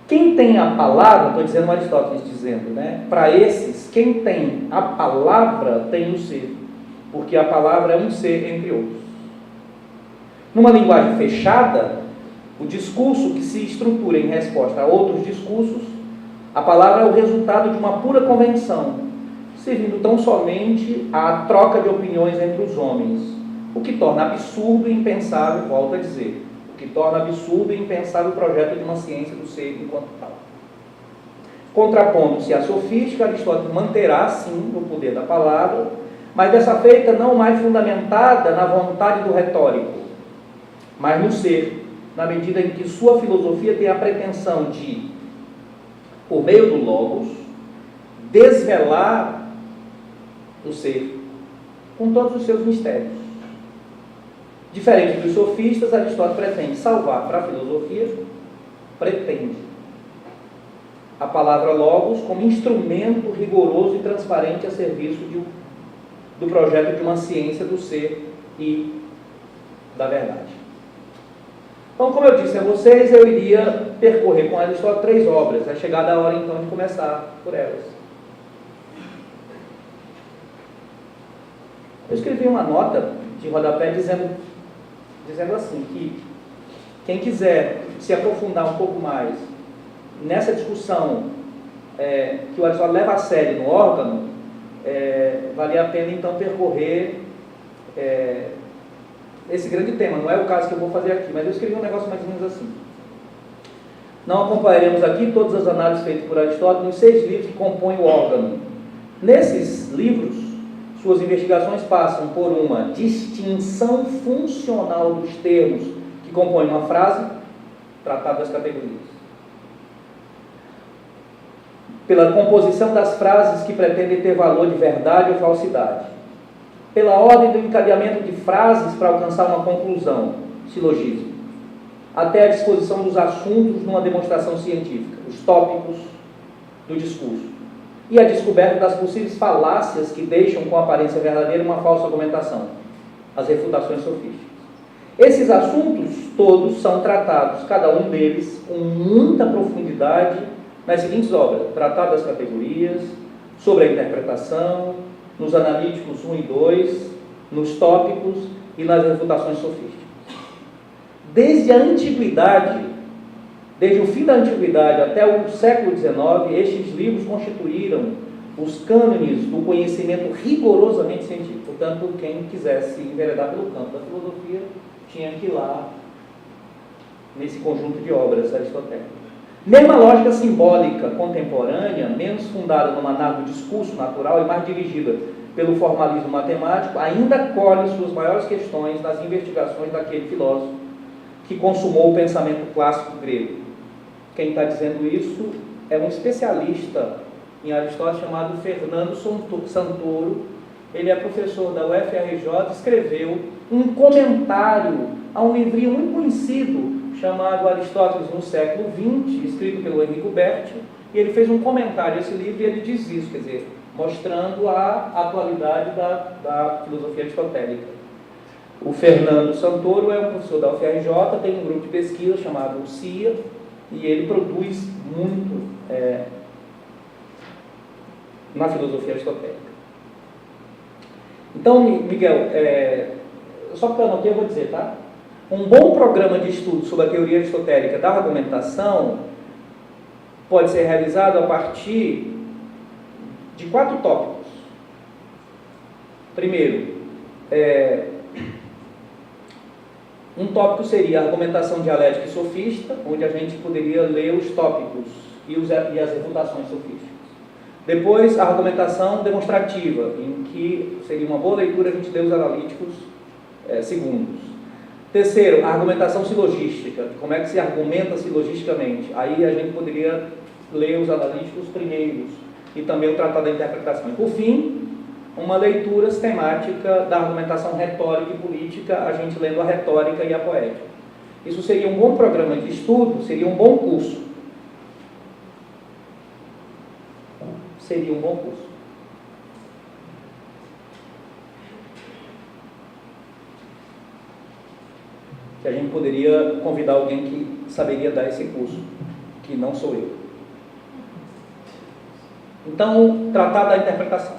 Quem tem a palavra, estou dizendo Aristóteles dizendo, né? Para esses, quem tem a palavra tem o ser, porque a palavra é um ser entre outros. Numa linguagem fechada, o discurso que se estrutura em resposta a outros discursos, a palavra é o resultado de uma pura convenção, servindo tão somente à troca de opiniões entre os homens, o que torna absurdo e impensável, volto a dizer, o que torna absurdo e impensável o projeto de uma ciência do ser enquanto tal. Contrapondo-se à sofística, Aristóteles manterá, sim, o poder da palavra, mas dessa feita não mais fundamentada na vontade do retórico, mas no ser, na medida em que sua filosofia tem a pretensão de, por meio do logos, desvelar o ser, com todos os seus mistérios. Diferente dos sofistas, Aristóteles pretende salvar para a filosofia, a palavra logos como instrumento rigoroso e transparente a serviço do projeto de uma ciência do ser e da verdade. Então, como eu disse a vocês, eu iria percorrer com Aristóteles 3 obras. É chegada a hora, então, de começar por elas. Eu escrevi uma nota de rodapé dizendo assim, que quem quiser se aprofundar um pouco mais nessa discussão que o Aristóteles leva a sério no órgão, valia a pena então percorrer esse grande tema. Não é o caso que eu vou fazer aqui, mas eu escrevi um negócio mais ou menos assim. Não acompanharemos aqui todas as análises feitas por Aristóteles nos 6 livros que compõem o órgão. Nesses livros, suas investigações passam por uma distinção funcional dos termos que compõem uma frase, tratado das categorias, pela composição das frases que pretendem ter valor de verdade ou falsidade, pela ordem do encadeamento de frases para alcançar uma conclusão, silogismo, até a disposição dos assuntos numa demonstração científica, os tópicos do discurso, e a descoberta das possíveis falácias que deixam com aparência verdadeira uma falsa argumentação, as refutações sofísticas. Esses assuntos todos são tratados, cada um deles, com muita profundidade, nas seguintes obras: Tratado das Categorias, sobre a interpretação, nos analíticos 1 e 2, nos tópicos e nas refutações sofísticas. Desde a antiguidade, desde o fim da antiguidade até o século XIX, estes livros constituíram os cânones do conhecimento rigorosamente científico. Portanto, quem quisesse enveredar pelo campo da filosofia tinha que ir lá nesse conjunto de obras aristotélicas. Mesma lógica simbólica contemporânea, menos fundada numa análise do discurso natural e mais dirigida pelo formalismo matemático, ainda colhe suas maiores questões nas investigações daquele filósofo que consumou o pensamento clássico grego. Quem está dizendo isso é um especialista em Aristóteles chamado Fernando Santoro. Ele é professor da UFRJ, escreveu um comentário a um livrinho muito conhecido chamado Aristóteles no século XX, escrito pelo Enrico Berti, e ele fez um comentário a esse livro e ele diz isso, quer dizer, mostrando a atualidade da filosofia aristotélica. O Fernando Santoro é um professor da UFRJ, tem um grupo de pesquisa chamado CIA, e ele produz muito na filosofia aristotélica. Então, Miguel, só porque eu anotei, eu vou dizer, tá? Um bom programa de estudo sobre a teoria aristotélica da argumentação pode ser realizado a partir de 4 tópicos. Primeiro, um tópico seria a argumentação dialética e sofista, onde a gente poderia ler os tópicos e as refutações sofísticas. Depois, a argumentação demonstrativa, em que seria uma boa leitura a gente ler os analíticos segundos. Terceiro, a argumentação silogística, como é que se argumenta silogisticamente. Aí a gente poderia ler os analíticos primeiros e também o Tratado da Interpretação. E por fim, uma leitura sistemática da argumentação retórica e política, a gente lendo a retórica e a poética. Isso seria um bom programa de estudo, seria um bom curso. Seria um bom curso. Que a gente poderia convidar alguém que saberia dar esse curso, que não sou eu. Então, Tratado da Interpretação.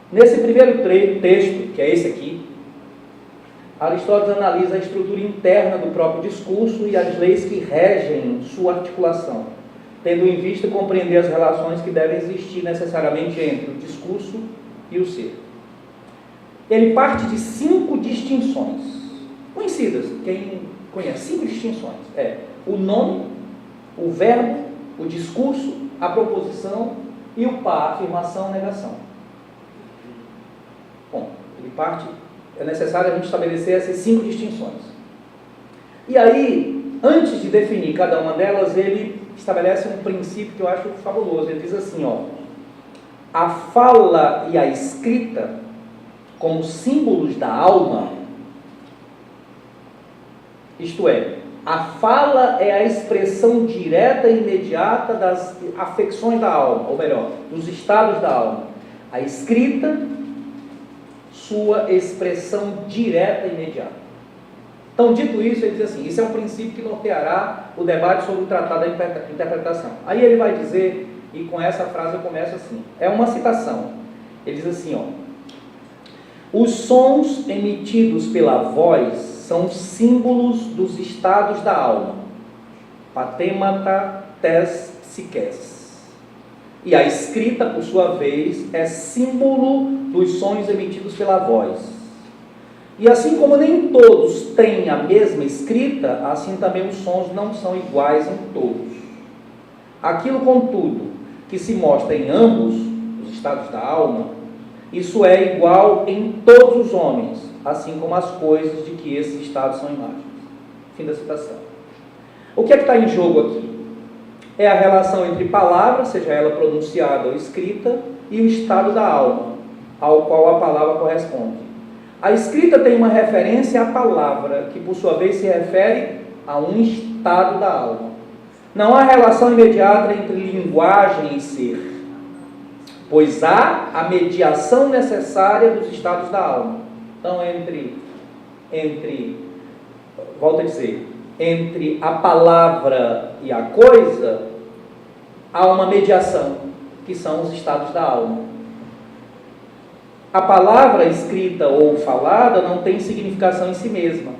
Nesse primeiro texto, que é esse aqui, Aristóteles analisa a estrutura interna do próprio discurso e as leis que regem sua articulação, tendo em vista compreender as relações que devem existir necessariamente entre o discurso e o ser. Ele parte de 5 distinções, conhecidas, quem conhece, 5 distinções, o nome, o verbo, o discurso, a proposição e o par, afirmação, negação. Bom, é necessário a gente estabelecer essas 5 distinções. E aí, antes de definir cada uma delas, ele estabelece um princípio que eu acho fabuloso. Ele diz assim, a fala e a escrita como símbolos da alma, isto é, a fala é a expressão direta e imediata das afecções da alma, ou melhor, dos estados da alma. A escrita, sua expressão direta e imediata. Então, dito isso, ele diz assim, isso é um princípio que norteará o debate sobre o Tratado da Interpretação. Aí ele vai dizer, e com essa frase eu começo assim, é uma citação, ele diz assim, os sons emitidos pela voz são símbolos dos estados da alma, patemata tes psiques. E a escrita, por sua vez, é símbolo dos sons emitidos pela voz. E assim como nem todos têm a mesma escrita, assim também os sons não são iguais em todos. Aquilo, contudo, que se mostra em ambos os estados da alma, isso é igual em todos os homens, assim como as coisas de que esses estados são imagens. Fim da citação. O que é que está em jogo aqui? É a relação entre palavra, seja ela pronunciada ou escrita, e o estado da alma, ao qual a palavra corresponde. A escrita tem uma referência à palavra, que por sua vez se refere a um estado da alma. Não há relação imediata entre linguagem e ser, pois há a mediação necessária dos estados da alma. Então, volto a dizer, entre a palavra e a coisa, há uma mediação, que são os estados da alma. A palavra escrita ou falada não tem significação em si mesma,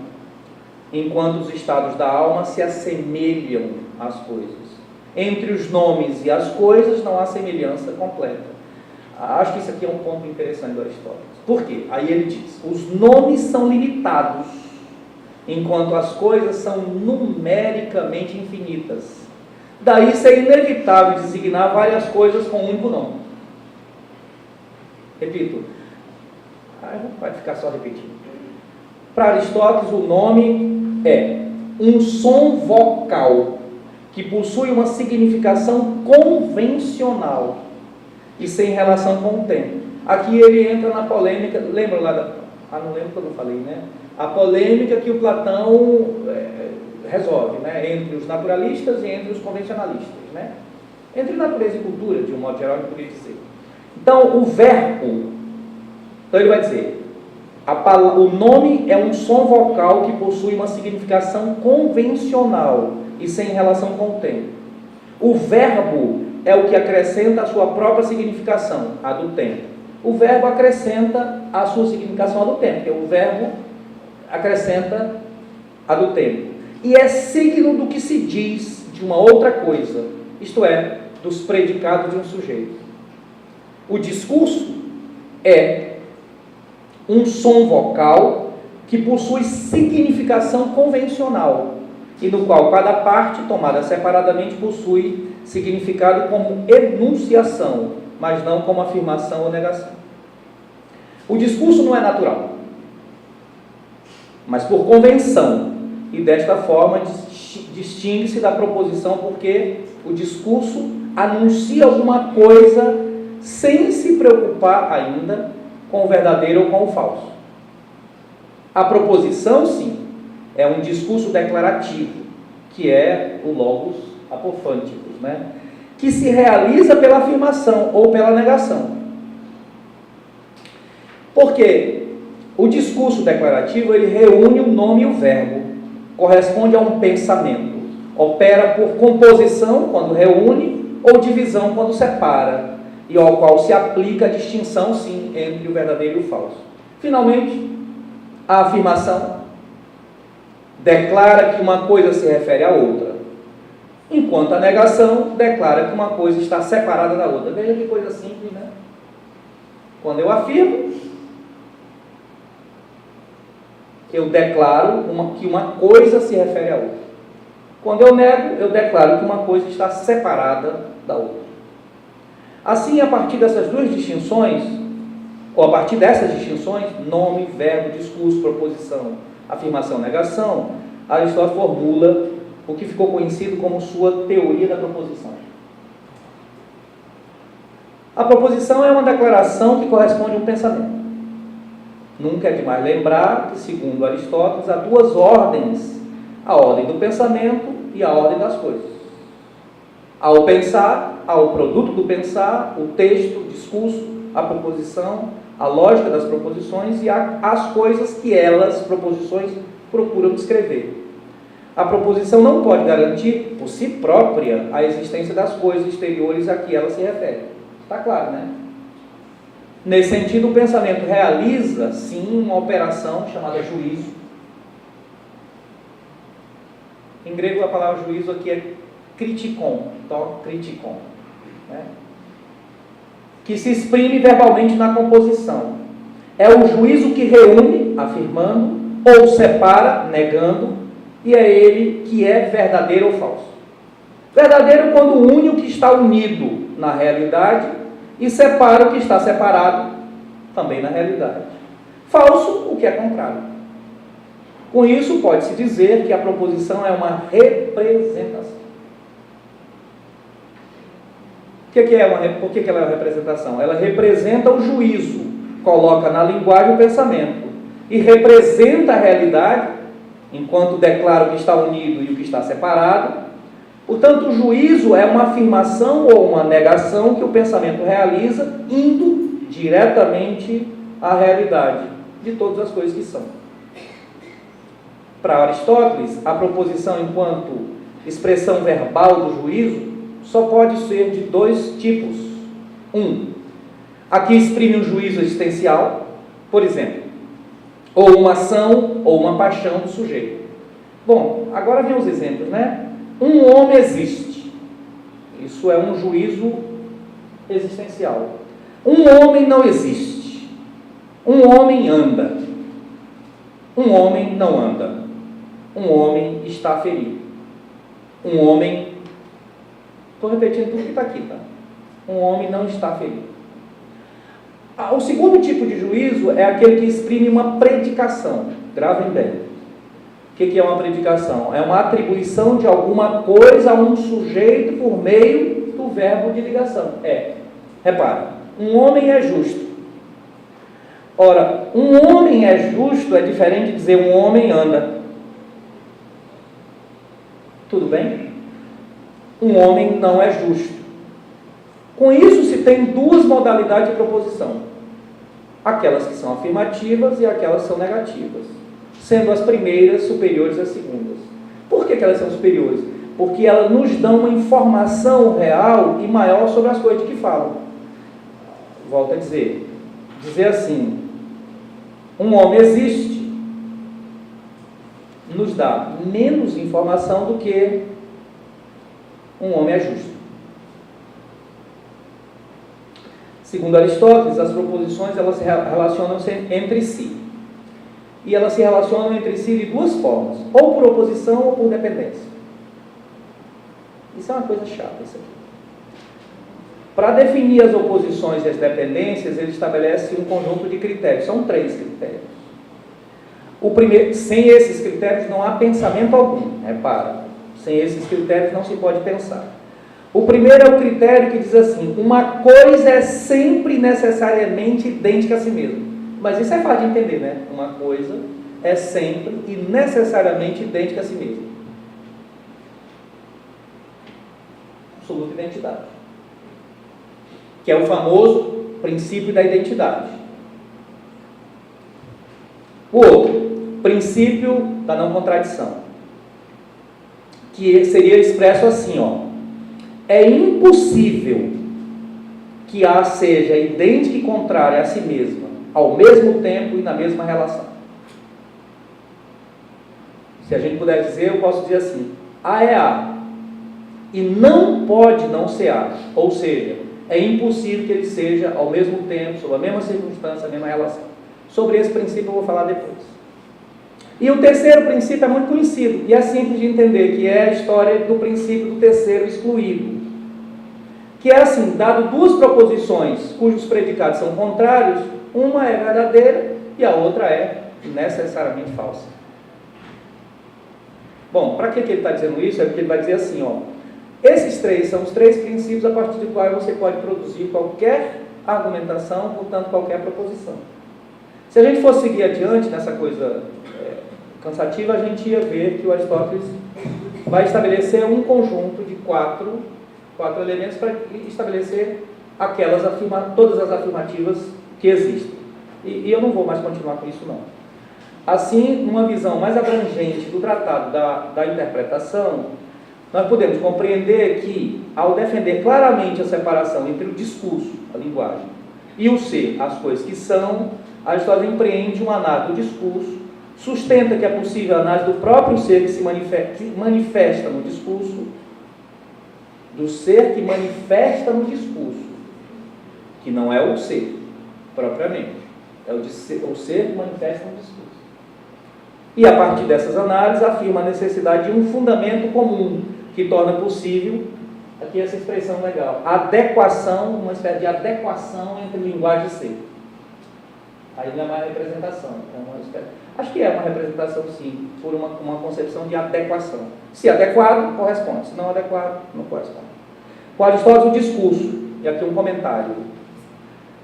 enquanto os estados da alma se assemelham às coisas. Entre os nomes e as coisas não há semelhança completa. Acho que isso aqui é um ponto interessante do Aristóteles. Por quê? Aí ele diz, os nomes são limitados, enquanto as coisas são numericamente infinitas. Daí ser inevitável designar várias coisas com um único nome. Repito, vai ficar só repetindo. Para Aristóteles, o nome é um som vocal que possui uma significação convencional e sem relação com o tempo. Aqui ele entra na polêmica, lembra lá da... não lembro que eu não falei, né? A polêmica que o Platão resolve, né? Entre os naturalistas e entre os convencionalistas, né? Entre natureza e cultura, de um modo geral, eu poderia dizer. Então, o verbo, então ele vai dizer, o nome é um som vocal que possui uma significação convencional e sem relação com o tempo. O verbo é o que acrescenta a sua própria significação, a do tempo. O verbo acrescenta a sua significação a do tempo, porque o verbo acrescenta a do tempo. E é signo do que se diz de uma outra coisa, isto é, dos predicados de um sujeito. O discurso é um som vocal que possui significação convencional e no qual cada parte, tomada separadamente, possui significado como enunciação, mas não como afirmação ou negação. O discurso não é natural, mas por convenção, e desta forma distingue-se da proposição porque o discurso anuncia alguma coisa sem se preocupar ainda com o verdadeiro ou com o falso. A proposição, sim, é um discurso declarativo, que é o logos apofânticos, né? Que se realiza pela afirmação ou pela negação. Porque o discurso declarativo, ele reúne o nome e o verbo, corresponde a um pensamento, opera por composição, quando reúne, ou divisão, quando separa, e ao qual se aplica a distinção, sim, entre o verdadeiro e o falso. Finalmente, a afirmação declara que uma coisa se refere à outra, enquanto a negação declara que uma coisa está separada da outra. Veja que coisa simples, né? Quando eu afirmo, eu declaro que uma coisa se refere à outra. Quando eu nego, eu declaro que uma coisa está separada da outra. Assim, a partir dessas duas distinções, ou a partir dessas distinções, nome, verbo, discurso, proposição, afirmação, negação, Aristóteles formula o que ficou conhecido como sua teoria da proposição. A proposição é uma declaração que corresponde a um pensamento. Nunca é demais lembrar que, segundo Aristóteles, há duas ordens: a ordem do pensamento e a ordem das coisas. Há o pensar, há o produto do pensar, o texto, o discurso, a proposição, a lógica das proposições e há as coisas que elas, proposições, procuram descrever. A proposição não pode garantir, por si própria, a existência das coisas exteriores a que ela se refere. Está claro, né? Nesse sentido, o pensamento realiza, sim, uma operação chamada juízo. Em grego, a palavra juízo aqui é kritikon, kritikon, né? Que se exprime verbalmente na composição. É o juízo que reúne, afirmando, ou separa, negando, e é ele que é verdadeiro ou falso. Verdadeiro quando une o que está unido na realidade e separa o que está separado também na realidade. Falso, o que é contrário. Com isso, pode-se dizer que a proposição é uma representação. Por que ela é uma representação? Ela representa o juízo, coloca na linguagem o pensamento e representa a realidade, enquanto declara o que está unido e o que está separado. Portanto, o juízo é uma afirmação ou uma negação que o pensamento realiza, indo diretamente à realidade de todas as coisas que são. Para Aristóteles, a proposição enquanto expressão verbal do juízo só pode ser de dois tipos. A que exprime um juízo existencial, por exemplo, ou uma ação ou uma paixão do sujeito. Bom, agora vem os exemplos, né? Um homem existe. Isso é um juízo existencial. Um homem não existe. Um homem anda. Um homem não anda. Um homem está ferido. Um homem... Estou repetindo tudo que está aqui, tá? Um homem não está ferido. O segundo tipo de juízo é aquele que exprime uma predicação. Gravem bem. O que é uma predicação? É uma atribuição de alguma coisa a um sujeito por meio do verbo de ligação. Repare, um homem é justo. Ora, um homem é justo é diferente de dizer um homem anda. Tudo bem? Um homem não é justo. Com isso se tem duas modalidades de proposição. Aquelas que são afirmativas e aquelas que são negativas. Sendo as primeiras superiores às segundas. Por que elas são superiores? Porque elas nos dão uma informação real e maior sobre as coisas que falam. Volto a dizer assim, um homem existe, nos dá menos informação do que um homem é justo. Segundo Aristóteles, as proposições elas se relacionam entre si. E elas se relacionam entre si de duas formas, ou por oposição ou por dependência. Isso é uma coisa chata, isso aqui. Para definir as oposições e as dependências, ele estabelece um conjunto de critérios. São 3 critérios. O primeiro, sem esses critérios não há pensamento algum. Repara, sem esses critérios não se pode pensar. O primeiro é o critério que diz assim: uma coisa é sempre necessariamente idêntica a si mesma. Mas isso é fácil de entender, né? Uma coisa é sempre e necessariamente idêntica a si mesma. Absoluta identidade. Que é o famoso princípio da identidade. O outro, princípio da não contradição. Que seria expresso assim, é impossível que A seja idêntica e contrária a si mesma, ao mesmo tempo e na mesma relação. Se a gente puder dizer, eu posso dizer assim: A é A, e não pode não ser A. Ou seja, é impossível que ele seja ao mesmo tempo, sob a mesma circunstância, a mesma relação. Sobre esse princípio eu vou falar depois. E o terceiro princípio é muito conhecido, e é simples de entender, que é a história do princípio do terceiro excluído. Que é assim: dado duas proposições cujos predicados são contrários, uma é verdadeira e a outra é necessariamente falsa. Bom, para que ele está dizendo isso? É porque ele vai dizer assim, esses 3 são os 3 princípios a partir dos quais você pode produzir qualquer argumentação, portanto qualquer proposição. Se a gente fosse seguir adiante nessa coisa cansativa, a gente ia ver que o Aristóteles vai estabelecer um conjunto de quatro elementos para estabelecer todas as afirmativas que existem. E eu não vou mais continuar com isso, não. Assim, numa visão mais abrangente do tratado da interpretação, nós podemos compreender que, ao defender claramente a separação entre o discurso, a linguagem, e o ser, as coisas que são, Aristóteles empreende uma análise do discurso, sustenta que é possível a análise do próprio ser que se manifesta no discurso, do ser que manifesta no discurso, que não é o ser, propriamente, é o ser que manifesta no discurso. E a partir dessas análises afirma a necessidade de um fundamento comum, que torna possível, aqui essa expressão legal, adequação, uma espécie de adequação entre linguagem e ser. Aí não é mais representação, acho que é uma representação sim, por uma concepção de adequação. Se adequado, corresponde, se não adequado, não corresponde. Com Aristóteles, o discurso, e aqui um comentário,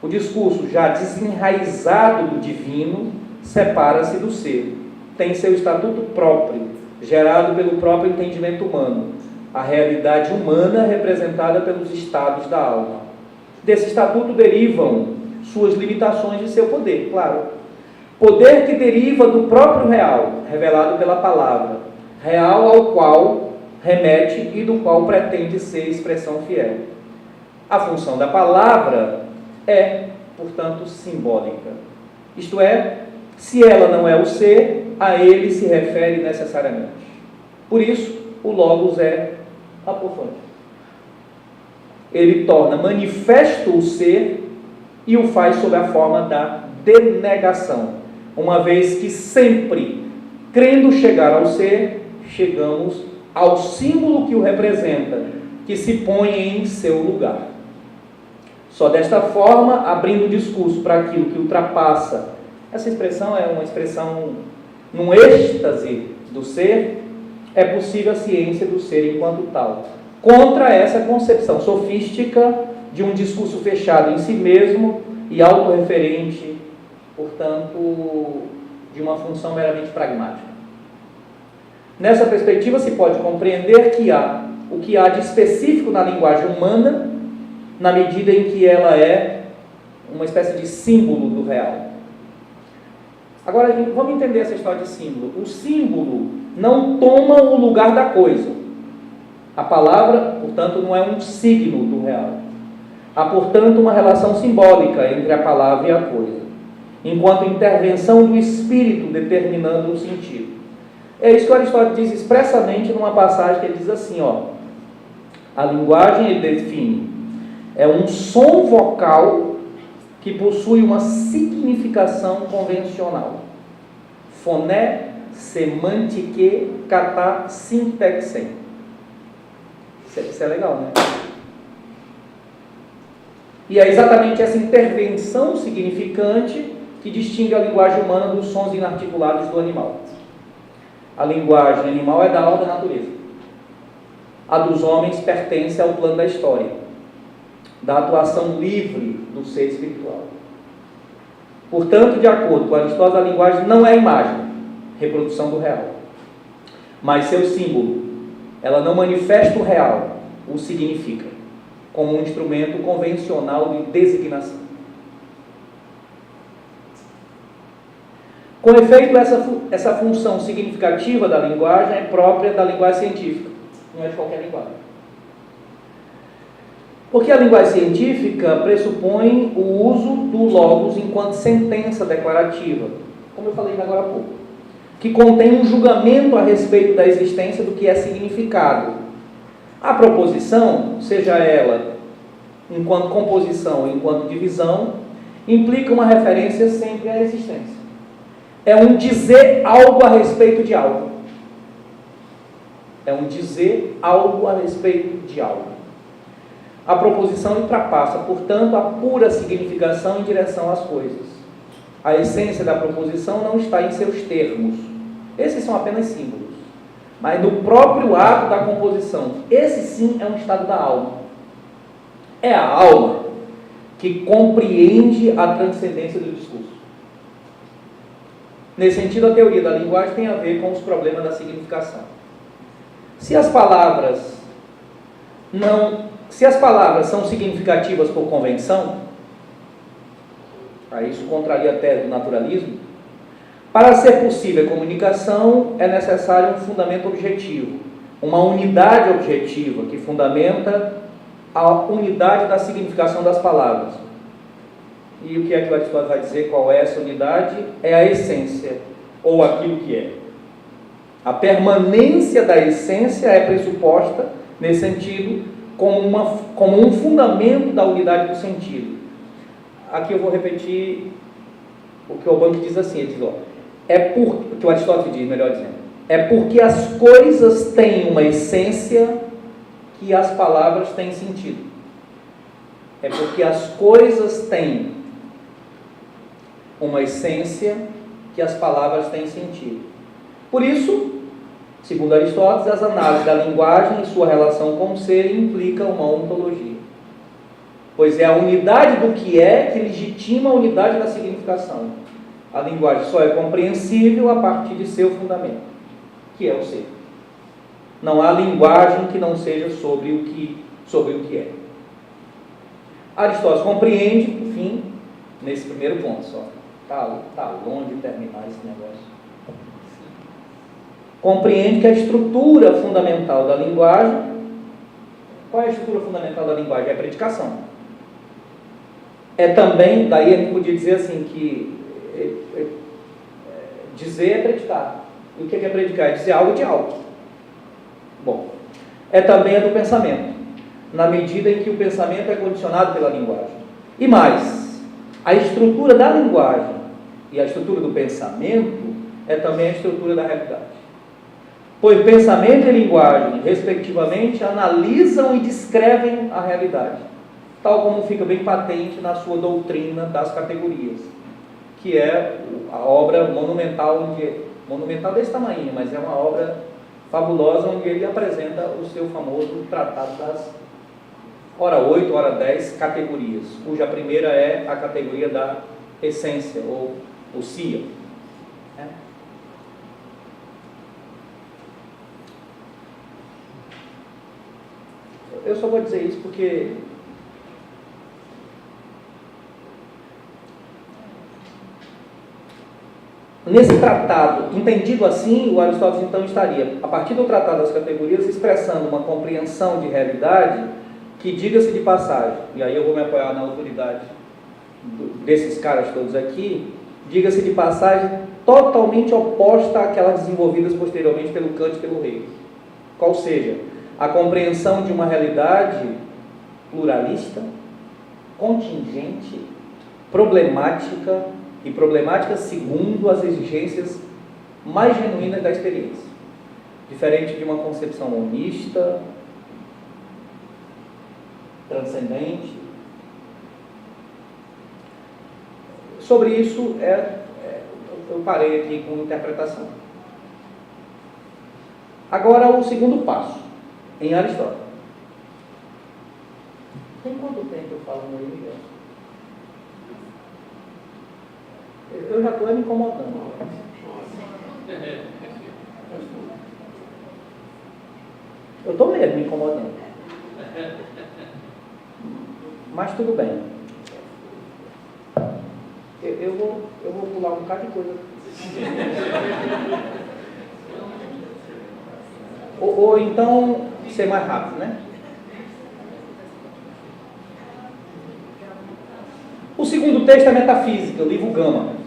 o discurso já desenraizado do divino separa-se do ser, tem seu estatuto próprio, gerado pelo próprio entendimento humano, a realidade humana representada pelos estados da alma. Desse estatuto derivam suas limitações e seu poder, claro. Poder que deriva do próprio real, revelado pela palavra, real ao qual remete e do qual pretende ser expressão fiel. A função da palavra é, portanto, simbólica. Isto é, se ela não é o ser, a ele se refere necessariamente. Por isso, o Logos é apofante. Ele torna manifesto o ser e o faz sob a forma da denegação, uma vez que sempre, crendo chegar ao ser, chegamos ao símbolo que o representa, que se põe em seu lugar. Só desta forma, abrindo o discurso para aquilo que ultrapassa. Essa expressão é uma expressão num êxtase do ser, é possível a ciência do ser enquanto tal. Contra essa concepção sofística de um discurso fechado em si mesmo e autorreferente, portanto, de uma função meramente pragmática. Nessa perspectiva, se pode compreender que há o que há de específico na linguagem humana, na medida em que ela é uma espécie de símbolo do real. Agora, vamos entender essa história de símbolo. O símbolo não toma o lugar da coisa. A palavra, portanto, não é um signo do real. Há, portanto, uma relação simbólica entre a palavra e a coisa, enquanto intervenção do espírito determinando o sentido. É isso que Aristóteles diz expressamente numa passagem que ele diz assim, a linguagem, ele define, é um som vocal que possui uma significação convencional. Phoné, semantique, kata, syntexem. Isso é legal, né? E é exatamente essa intervenção significante que distingue a linguagem humana dos sons inarticulados do animal. A linguagem animal é da ordem da natureza. A dos homens pertence ao plano da história, da atuação livre do ser espiritual. Portanto, de acordo com Aristóteles, a linguagem não é imagem, reprodução do real, mas seu símbolo. Ela não manifesta o real, o significa, como um instrumento convencional de designação. Com efeito, essa função significativa da linguagem é própria da linguagem científica, não é de qualquer linguagem. Porque a linguagem científica pressupõe o uso do logos enquanto sentença declarativa, como eu falei agora há pouco, que contém um julgamento a respeito da existência do que é significado. A proposição, seja ela enquanto composição ou enquanto divisão, implica uma referência sempre à existência. É um dizer algo a respeito de algo. É um dizer algo a respeito de algo. A proposição ultrapassa, portanto, a pura significação em direção às coisas. A essência da proposição não está em seus termos. Esses são apenas símbolos. Mas no próprio ato da composição. Esse sim é um estado da alma. É a alma que compreende a transcendência do discurso. Nesse sentido, a teoria da linguagem tem a ver com os problemas da significação. Se as palavras são significativas por convenção, aí isso contraria a tese do naturalismo, para ser possível a comunicação é necessário um fundamento objetivo, uma unidade objetiva que fundamenta a unidade da significação das palavras. E o que é que o Aristóteles vai dizer? Qual é essa unidade? É a essência, ou aquilo que é. A permanência da essência é pressuposta, nesse sentido, como um fundamento da unidade do sentido. Aqui eu vou repetir o que o Bank diz assim, ele diz, o que o Aristóteles diz, melhor dizendo, é porque as coisas têm uma essência que as palavras têm sentido. É porque as coisas têm uma essência que as palavras têm sentido. Por isso, segundo Aristóteles, as análises da linguagem e sua relação com o ser implicam uma ontologia. Pois é a unidade do que legitima a unidade da significação. A linguagem só é compreensível a partir de seu fundamento, que é o ser. Não há linguagem que não seja sobre o que é. Aristóteles compreende, enfim, nesse primeiro ponto só. Está longe de terminar esse negócio. Compreende que a estrutura fundamental da linguagem, qual é a estrutura fundamental da linguagem? É a predicação. É também, daí a gente podia dizer assim, que dizer é predicar. E o que é predicar? É dizer algo de algo. Bom, é também a do pensamento, na medida em que o pensamento é condicionado pela linguagem. E mais, a estrutura da linguagem e a estrutura do pensamento é também a estrutura da realidade. Pois pensamento e linguagem, respectivamente, analisam e descrevem a realidade, tal como fica bem patente na sua doutrina das categorias, que é a obra monumental monumental desse tamanho, mas é uma obra fabulosa, onde ele apresenta o seu famoso tratado das ora 8, ora 10 categorias, cuja primeira é a categoria da essência, ou o sia. Eu só vou dizer isso porque nesse tratado, entendido assim, o Aristóteles então estaria, a partir do tratado das categorias, expressando uma compreensão de realidade que, diga-se de passagem, e aí eu vou me apoiar na autoridade desses caras todos aqui, diga-se de passagem, totalmente oposta àquelas desenvolvidas posteriormente pelo Kant e pelo Hegel. Qual seja, a compreensão de uma realidade pluralista, contingente, problemática, e problemática segundo as exigências mais genuínas da experiência, diferente de uma concepção monista, transcendente. Sobre isso, eu parei aqui com interpretação. Agora, o segundo passo, em Aristóteles. Tem quanto tempo eu falo no Miguel? Eu já estou me incomodando. Eu estou mesmo me incomodando. Mas tudo bem. Eu vou pular um bocado de coisa. Ou então ser mais rápido, né? O segundo texto é Metafísica, o livro Gama.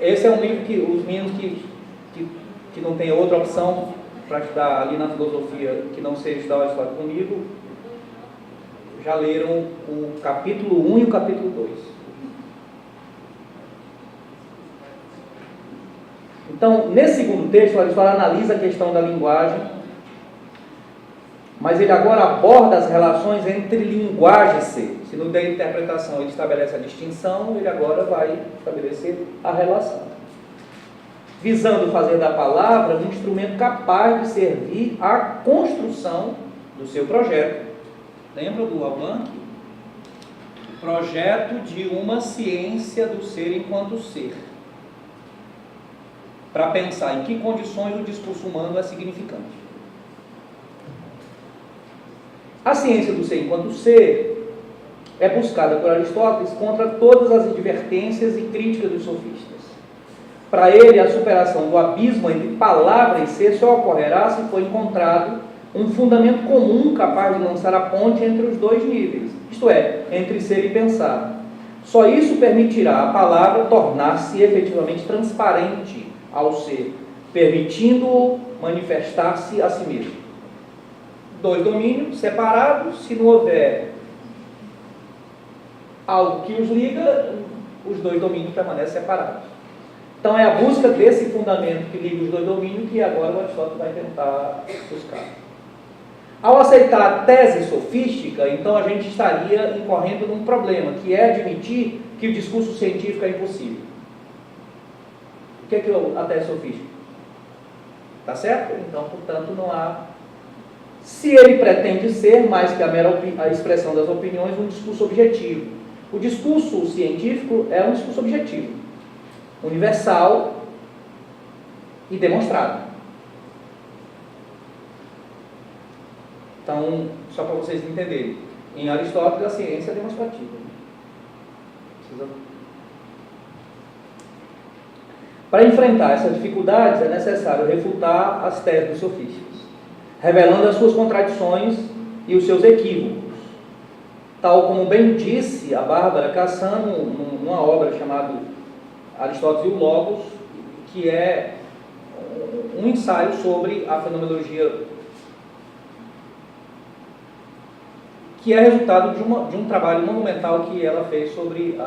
Esse é um livro que os meninos que não têm outra opção para estudar ali na filosofia, que não seja estudar a história comigo, já leram o capítulo 1 e o capítulo 2. Então, nesse segundo texto, Aristóteles analisa a questão da linguagem, mas ele agora aborda as relações entre linguagem e ser. Se no da interpretação ele estabelece a distinção, ele agora vai estabelecer a relação, visando fazer da palavra um instrumento capaz de servir à construção do seu projeto. Lembra do Alban? Projeto de uma ciência do ser enquanto ser, para pensar em que condições o discurso humano é significante. A ciência do ser enquanto ser é buscada por Aristóteles contra todas as advertências e críticas dos sofistas. Para ele, a superação do abismo entre palavra e ser só ocorrerá se for encontrado um fundamento comum capaz de lançar a ponte entre os dois níveis, isto é, entre ser e pensar. Só isso permitirá à palavra tornar-se efetivamente transparente ao ser, permitindo-o manifestar-se a si mesmo. Dois domínios separados, se não houver algo que os liga, os dois domínios permanecem separados. Então é a busca desse fundamento que liga os dois domínios que agora o Aristóteles vai tentar buscar. Ao aceitar a tese sofística, então a gente estaria incorrendo num problema, que é admitir que o discurso científico é impossível. O que é a tese sofística? Tá certo? Então, portanto, não há... Se ele pretende ser, mais que a mera a expressão das opiniões, um discurso objetivo. O discurso científico é um discurso objetivo, universal e demonstrado. Então, só para vocês entenderem, em Aristóteles a ciência é demonstrativa. Para enfrentar essas dificuldades é necessário refutar as teses dos sofistas, revelando as suas contradições e os seus equívocos. Tal como bem disse a Bárbara Cassano, numa obra chamada Aristóteles e o Logos, que é um ensaio sobre a fenomenologia, que é resultado de um trabalho monumental que ela fez sobre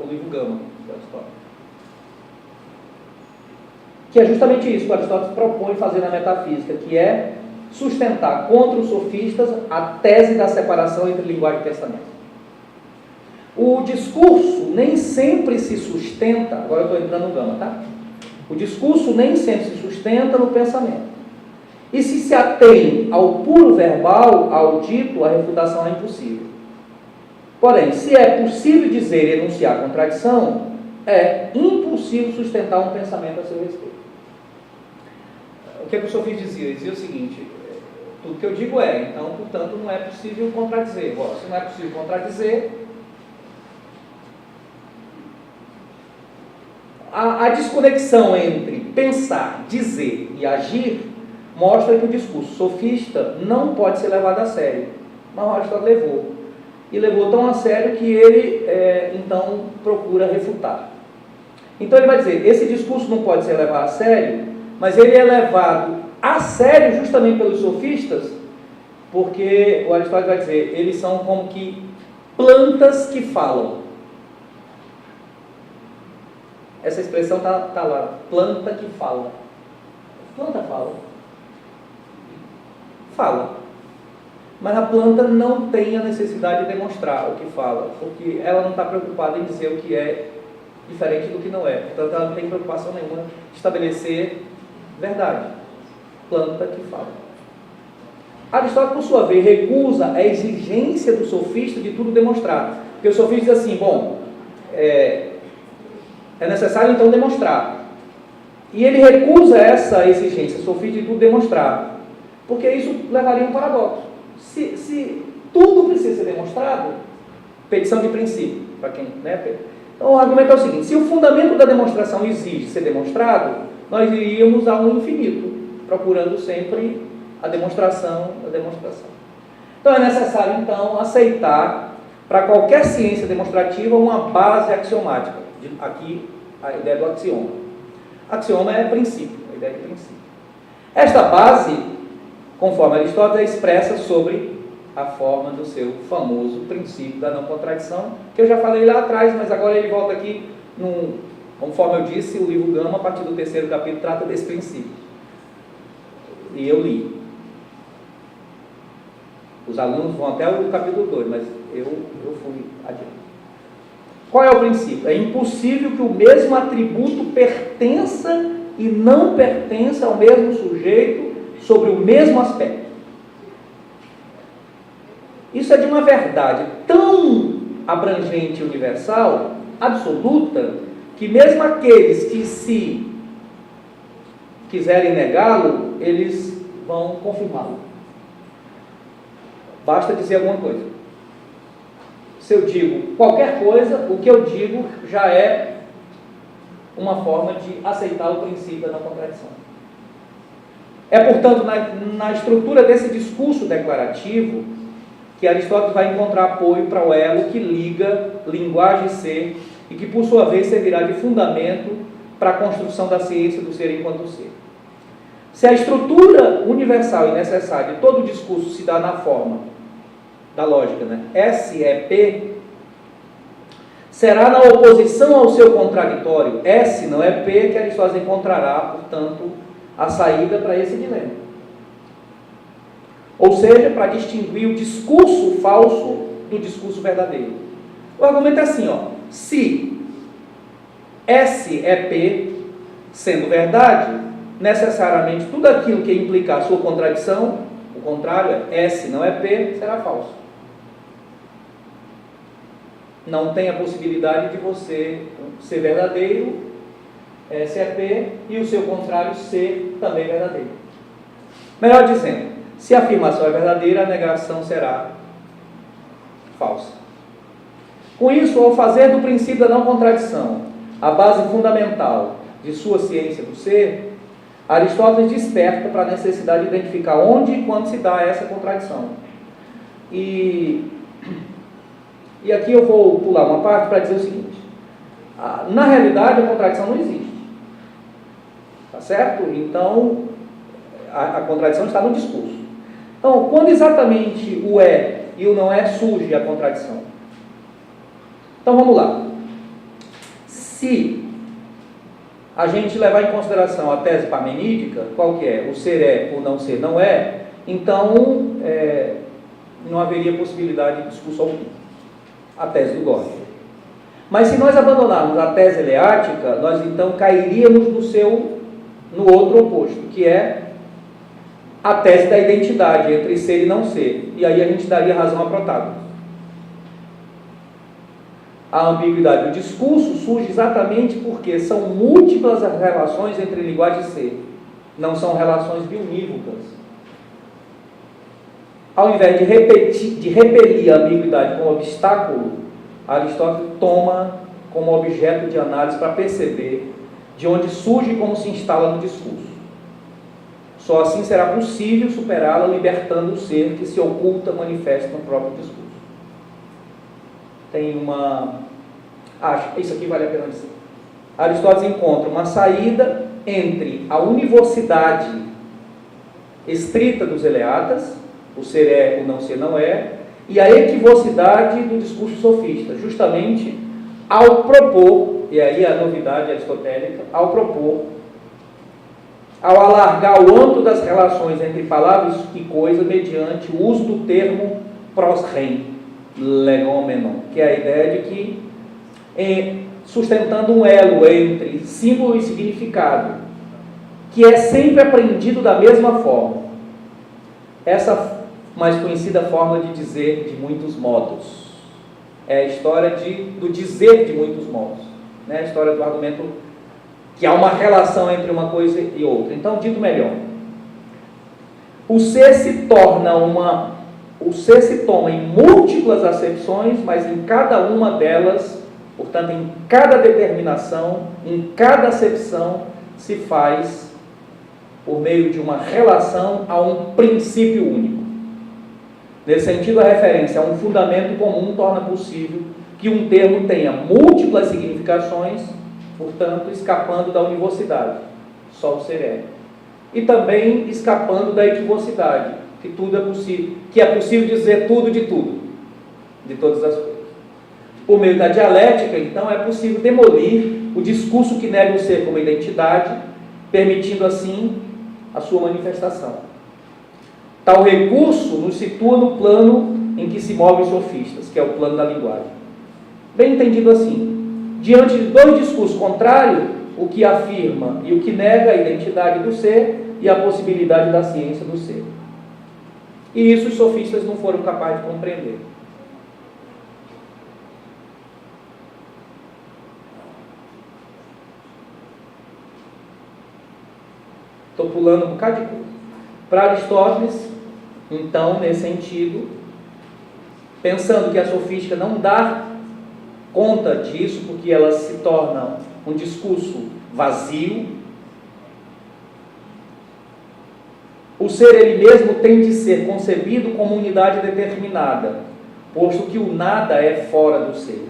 o livro Gama, de Aristóteles. Que é justamente isso que Aristóteles propõe fazer na metafísica, que é sustentar contra os sofistas a tese da separação entre linguagem e pensamento. O discurso nem sempre se sustenta, agora eu estou entrando no Gama, tá? O discurso nem sempre se sustenta no pensamento. E se atém ao puro verbal, ao dito, a refutação é impossível. Porém, se é possível dizer e enunciar contradição, é impossível sustentar um pensamento a seu respeito. O que o sofista dizia? Ele dizia o seguinte: tudo que eu digo é, então, portanto, não é possível contradizer. Bom, se não é possível contradizer, a desconexão entre pensar, dizer e agir mostra que o discurso sofista não pode ser levado a sério. Mas o Aristóteles levou. E levou tão a sério que ele, então, procura refutar. Então ele vai dizer, esse discurso não pode ser levado a sério, mas ele é levado a sério justamente pelos sofistas, porque o Aristóteles vai dizer, eles são como que plantas que falam. Essa expressão está lá, planta que fala. Planta fala. Fala. Mas a planta não tem a necessidade de demonstrar o que fala, porque ela não está preocupada em dizer o que é diferente do que não é. Portanto, ela não tem preocupação nenhuma de estabelecer verdade. Planta que fala. Aristóteles, por sua vez, recusa a exigência do sofista de tudo demonstrar. Porque o sofista diz assim, bom, é necessário então demonstrar. E ele recusa essa exigência sofista de tudo demonstrar, porque isso levaria a um paradoxo. Se tudo precisa ser demonstrado, petição de princípio, para quem, né, Pedro? Então o argumento é o seguinte: se o fundamento da demonstração exige ser demonstrado, nós iríamos ao infinito, procurando sempre a demonstração. Então é necessário, então, aceitar para qualquer ciência demonstrativa uma base axiomática. Aqui a ideia do axioma. Axioma é princípio, a ideia de princípio. Esta base, conforme Aristóteles, é expressa sobre a forma do seu famoso princípio da não contradição, que eu já falei lá atrás, mas agora ele volta aqui, conforme eu disse, o livro Gama, a partir do 3º capítulo, trata desse princípio. E eu li. Os alunos vão até o capítulo 2, mas eu fui adiante. Qual é o princípio? É impossível que o mesmo atributo pertença e não pertença ao mesmo sujeito sobre o mesmo aspecto. Isso é de uma verdade tão abrangente e universal, absoluta, que mesmo aqueles que se quiserem negá-lo, eles vão confirmá-lo. Basta dizer alguma coisa. Se eu digo qualquer coisa, o que eu digo já é uma forma de aceitar o princípio da não contradição. É, portanto, na estrutura desse discurso declarativo que Aristóteles vai encontrar apoio para o elo que liga linguagem e ser e que, por sua vez, servirá de fundamento para a construção da ciência do ser enquanto ser. Se a estrutura universal e necessária de todo o discurso se dá na forma da lógica, né? S é P, será na oposição ao seu contraditório, S não é P, que Aristóteles encontrará, portanto, a saída para esse dilema. Ou seja, para distinguir o discurso falso do discurso verdadeiro. O argumento é assim, ó, se S é P, sendo verdade, necessariamente tudo aquilo que implicar a sua contradição, o contrário é S não é P, será falso. Não tem a possibilidade de você ser verdadeiro, S é P, e o seu contrário ser também verdadeiro. Melhor dizendo, se a afirmação é verdadeira, a negação será falsa. Com isso, ao fazer do princípio da não contradição a base fundamental de sua ciência do ser, Aristóteles desperta para a necessidade de identificar onde e quando se dá essa contradição. E aqui eu vou pular uma parte para dizer o seguinte: na realidade a contradição não existe. Tá certo? Então, a contradição está no discurso. Então, quando exatamente o é e o não é surge a contradição? Então, vamos lá. Se a gente levar em consideração a tese parmenídica, qual que é? O ser é, o não ser não é, então não haveria possibilidade de discurso algum. A tese do Gödel. Mas se nós abandonarmos a tese eleática, nós então cairíamos no outro oposto, que é a tese da identidade entre ser e não ser. E aí a gente daria razão a Protágoras. A ambiguidade do discurso surge exatamente porque são múltiplas as relações entre linguagem e ser. Não são relações biunívocas. Ao invés de repelir a ambiguidade como obstáculo, Aristóteles toma como objeto de análise para perceber de onde surge e como se instala no discurso. Só assim será possível superá-la, libertando o ser que se oculta, manifesta no próprio discurso. Tem isso aqui vale a pena dizer. Aristóteles encontra uma saída entre a univocidade estrita dos eleatas, o ser é, o não ser não é, e a equivocidade do discurso sofista, justamente ao propor, e aí a novidade aristotélica, ao alargar o âmbito das relações entre palavras e coisas mediante o uso do termo pros rem, legomenon, que é a ideia de que, sustentando um elo entre símbolo e significado, que é sempre aprendido da mesma forma. Essa mais conhecida forma de dizer de muitos modos. É a história do dizer de muitos modos. Né? A história do argumento que há uma relação entre uma coisa e outra. Então, dito melhor, o ser se toma em múltiplas acepções, mas em cada uma delas, portanto, em cada determinação, em cada acepção, se faz por meio de uma relação a um princípio único. Nesse sentido, a referência a um fundamento comum torna possível que um termo tenha múltiplas significações, portanto, escapando da univocidade, só o ser é. E também escapando da equivocidade, que tudo é possível, que é possível dizer tudo de tudo, de todas as coisas. Por meio da dialética, então, é possível demolir o discurso que nega o ser como identidade, permitindo assim a sua manifestação. Tal recurso nos situa no plano em que se movem os sofistas, que é o plano da linguagem. Bem entendido assim, diante de dois discursos contrários, o que afirma e o que nega a identidade do ser e a possibilidade da ciência do ser. E isso os sofistas não foram capazes de compreender. Estou pulando um bocado de coisa. Para Aristóteles, então, nesse sentido, pensando que a sofística não dá conta disso, porque ela se torna um discurso vazio, o ser ele mesmo tem de ser concebido como unidade determinada, posto que o nada é fora do ser.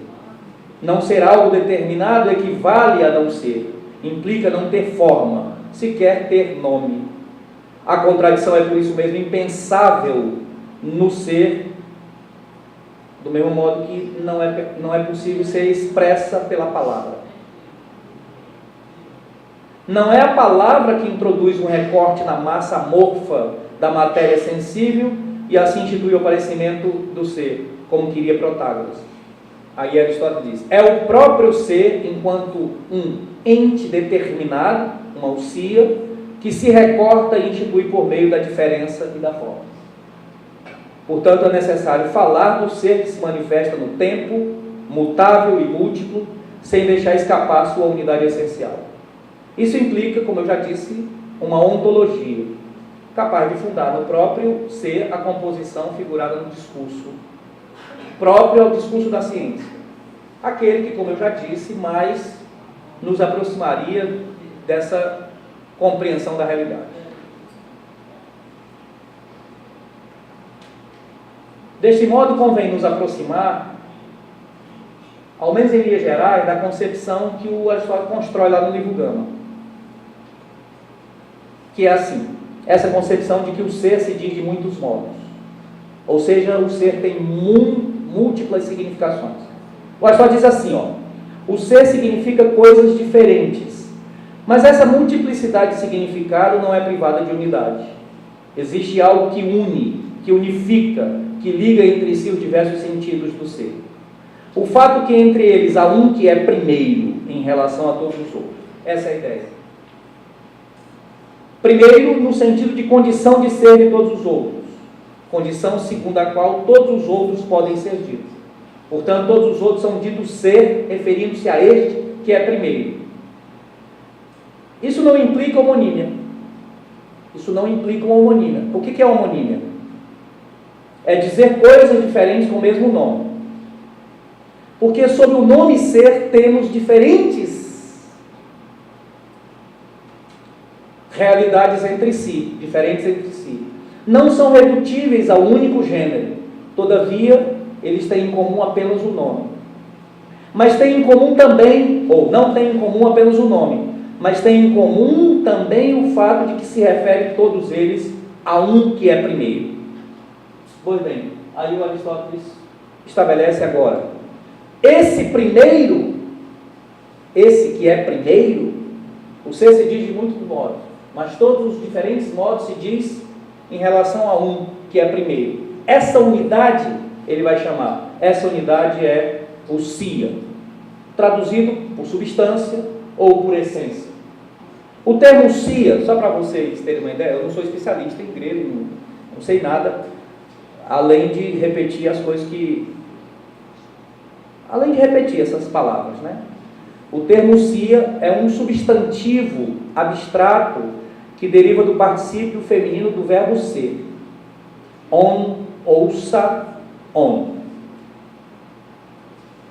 Não ser algo determinado equivale a não ser, implica não ter forma, sequer ter nome. A contradição é por isso mesmo impensável no ser, do mesmo modo que não é possível ser expressa pela palavra. Não é a palavra que introduz um recorte na massa amorfa da matéria sensível e assim institui o aparecimento do ser, como queria Protágoras. Aí Aristóteles diz, é o próprio ser enquanto um ente determinado, uma ousia, que se recorta e institui por meio da diferença e da forma. Portanto, é necessário falar do ser que se manifesta no tempo, mutável e múltiplo, sem deixar escapar sua unidade essencial. Isso implica, como eu já disse, uma ontologia, capaz de fundar no próprio ser a composição figurada no discurso, próprio ao discurso da ciência. Aquele que, como eu já disse, mais nos aproximaria dessa compreensão da realidade. Deste modo, convém nos aproximar, ao menos em linhas gerais, da concepção que o Aristóteles constrói lá no livro Gama. Que é assim, essa concepção de que o ser se diz de muitos modos. Ou seja, o ser tem múltiplas significações. O Aristóteles diz assim, o ser significa coisas diferentes. Mas essa multiplicidade de significado não é privada de unidade. Existe algo que une, que unifica, que liga entre si os diversos sentidos do ser. O fato que entre eles há um que é primeiro em relação a todos os outros. Essa é a ideia. Primeiro, no sentido de condição de ser de todos os outros. Condição segundo a qual todos os outros podem ser ditos. Portanto, todos os outros são ditos ser, referindo-se a este que é primeiro. Isso não implica homonímia. Isso não implica uma homonímia. O que é homonímia? É dizer coisas diferentes com o mesmo nome. Porque sob o nome ser temos diferentes realidades entre si, diferentes entre si. Não são redutíveis ao único gênero. Todavia, eles têm em comum apenas o nome. Mas têm em comum também, ou não têm em comum apenas o nome, mas têm em comum também o fato de que se refere todos eles a um que é primeiro. Pois bem, aí o Aristóteles estabelece agora, esse primeiro, esse que é primeiro, o ser se diz de muitos modos, mas todos os diferentes modos se diz em relação a um que é primeiro. Essa unidade, ele vai chamar, essa unidade é o sia, traduzido por substância ou por essência. O termo sia, só para vocês terem uma ideia, eu não sou especialista em grego, não sei nada, além de repetir as coisas que... Além de repetir essas palavras, né? O termo sia é um substantivo abstrato que deriva do particípio feminino do verbo ser. On, ouça, on.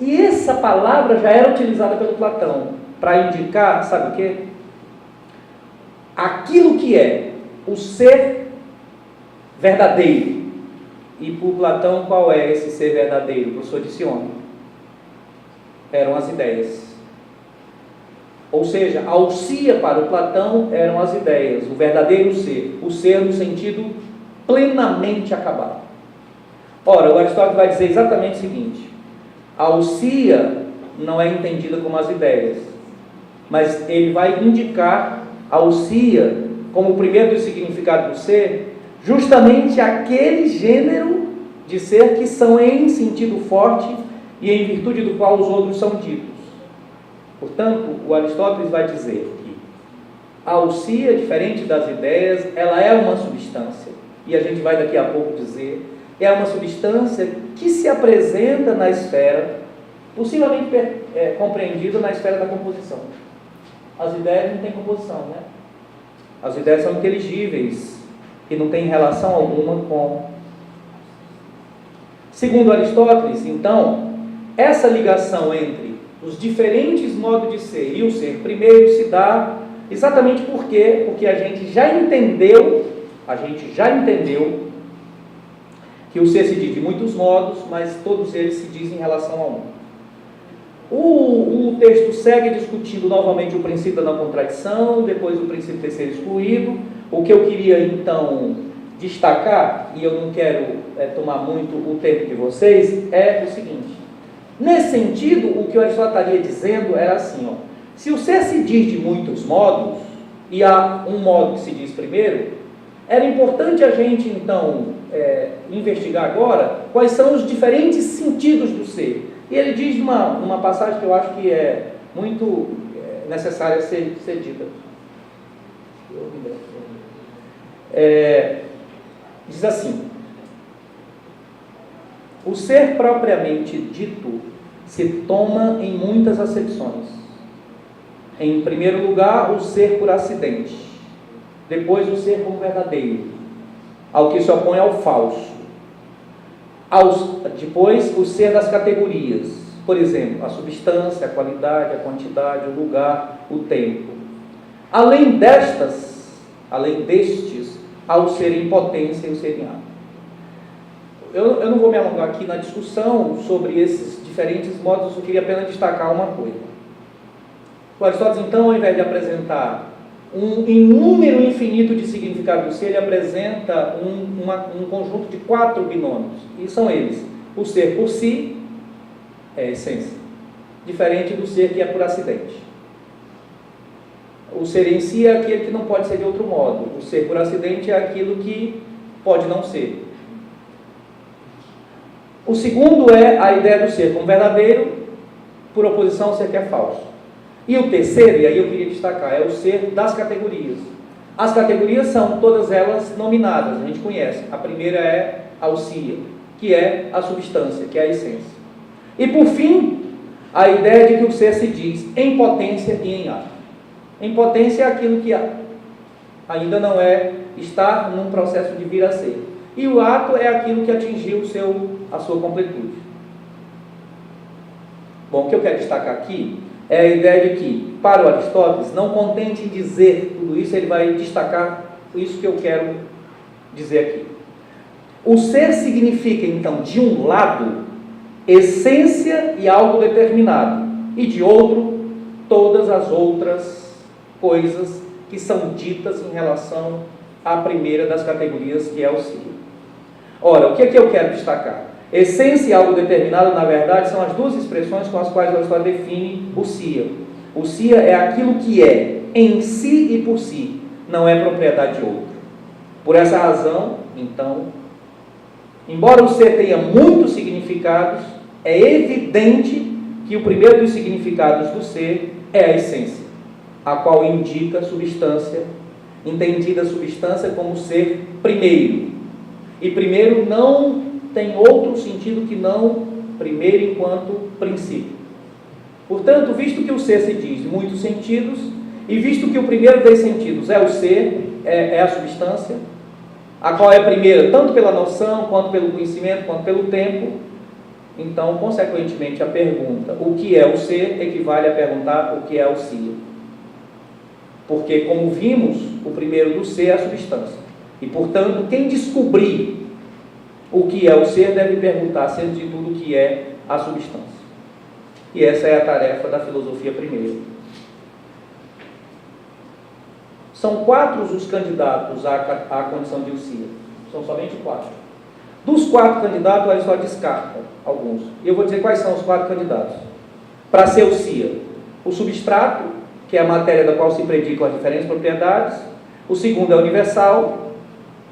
E essa palavra já era utilizada pelo Platão para indicar, sabe o quê? Aquilo que é o ser verdadeiro. E por Platão, qual é esse ser verdadeiro? O professor disse ontem. Eram as ideias. Ou seja, a ousia para o Platão eram as ideias, o verdadeiro ser, o ser no sentido plenamente acabado. Ora, o Aristóteles vai dizer exatamente o seguinte: a ousia não é entendida como as ideias, mas ele vai indicar a ousia como o primeiro dos significados do ser, justamente aquele gênero de ser que são em sentido forte e em virtude do qual os outros são ditos. Portanto, o Aristóteles vai dizer que a ousia, diferente das ideias, ela é uma substância, e a gente vai daqui a pouco dizer, é uma substância que se apresenta na esfera, possivelmente compreendida na esfera da composição. As ideias não têm composição, né? As ideias são inteligíveis e não têm relação alguma com... Segundo Aristóteles, então, essa ligação entre os diferentes modos de ser e o ser primeiro se dá exatamente por quê? Porque a gente já entendeu que o ser se diz de muitos modos, mas todos eles se dizem em relação a um. O texto segue discutindo novamente o princípio da não contradição, depois o princípio de ser excluído. O que eu queria então destacar, e eu não quero tomar muito o tempo de vocês, é o seguinte: nesse sentido, o que o Aristóteles estaria dizendo era assim, ó, se o ser se diz de muitos modos, e há um modo que se diz primeiro, era importante a gente então investigar agora quais são os diferentes sentidos do ser. E ele diz numa passagem que eu acho que é muito necessária ser dita. Diz assim: o ser propriamente dito se toma em muitas acepções. Em primeiro lugar, o ser por acidente. Depois, o ser como verdadeiro, ao que se opõe ao falso. Depois, o ser das categorias. Por exemplo, a substância, a qualidade, a quantidade, o lugar, o tempo. Além destes, há o ser em potência e o ser em ato. Eu não vou me alongar aqui na discussão sobre esses diferentes modos, eu queria apenas destacar uma coisa. O Aristóteles, então, ao invés de apresentar um número infinito de significados do ser, ele apresenta um conjunto de 4 binômios, e são eles: o ser por si é a essência, diferente do ser que é por acidente. O ser em si é aquele que não pode ser de outro modo, o ser por acidente é aquilo que pode não ser. O segundo é a ideia do ser como verdadeiro, por oposição ao ser que é falso. E o terceiro, e aí eu queria destacar, é o ser das categorias. As categorias são todas elas nominadas, a gente conhece. A primeira é a ousia, que é a substância, que é a essência. E por fim, a ideia de que o ser se diz em potência e em ato. Em potência é aquilo que ainda não é, está num processo de vir a ser. E o ato é aquilo que atingiu a sua completude. Bom, o que eu quero destacar aqui é a ideia de que, para o Aristóteles, não contente em dizer tudo isso, ele vai destacar isso que eu quero dizer aqui. O ser significa, então, de um lado, essência e algo determinado, e de outro, todas as outras coisas que são ditas em relação à primeira das categorias, que é o ser. Ora, o que é que eu quero destacar? Essência e algo determinado, na verdade, são as duas expressões com as quais a história define o sia. O sia é aquilo que é em si e por si, não é propriedade de outro. Por essa razão, então, embora o ser tenha muitos significados, é evidente que o primeiro dos significados do ser é a essência, a qual indica substância, entendida a substância como ser primeiro. E primeiro não tem outro sentido que não primeiro enquanto princípio. Portanto, visto que o ser se diz em muitos sentidos, e visto que o primeiro dos sentidos é o ser, é a substância, a qual é primeira tanto pela noção, quanto pelo conhecimento, quanto pelo tempo, então, consequentemente, a pergunta o que é o ser equivale a perguntar o que é o sia. Porque, como vimos, o primeiro do ser é a substância. E, portanto, quem descobrir o que é o ser deve perguntar, acima de tudo, o que é a substância. E essa é a tarefa da filosofia primeira. São 4 os candidatos à condição de ousia. São somente 4. Dos 4 candidatos, Aristóteles descarta alguns. E eu vou dizer quais são os 4 candidatos. Para ser ousia, o substrato, que é a matéria da qual se predicam as diferentes propriedades. O segundo é universal.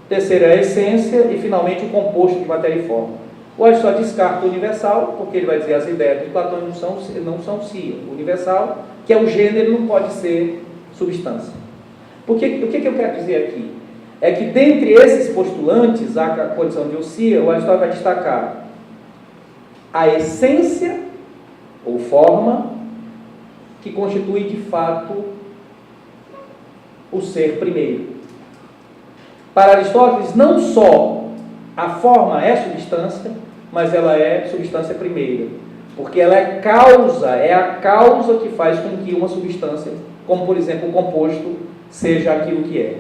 O terceiro é a essência. E, finalmente, o composto de matéria e forma. O Aristóteles descarta o universal, porque ele vai dizer as ideias de Platão não são sia. O universal, que é o gênero, não pode ser substância. O que eu quero dizer aqui? É que, dentre esses postulantes à condição de ousia, o Aristóteles vai destacar a essência, ou forma, que constitui, de fato, o ser primeiro. Para Aristóteles, não só a forma é substância, mas ela é substância primeira, porque ela é a causa que faz com que uma substância, como, por exemplo, o composto, seja aquilo que é.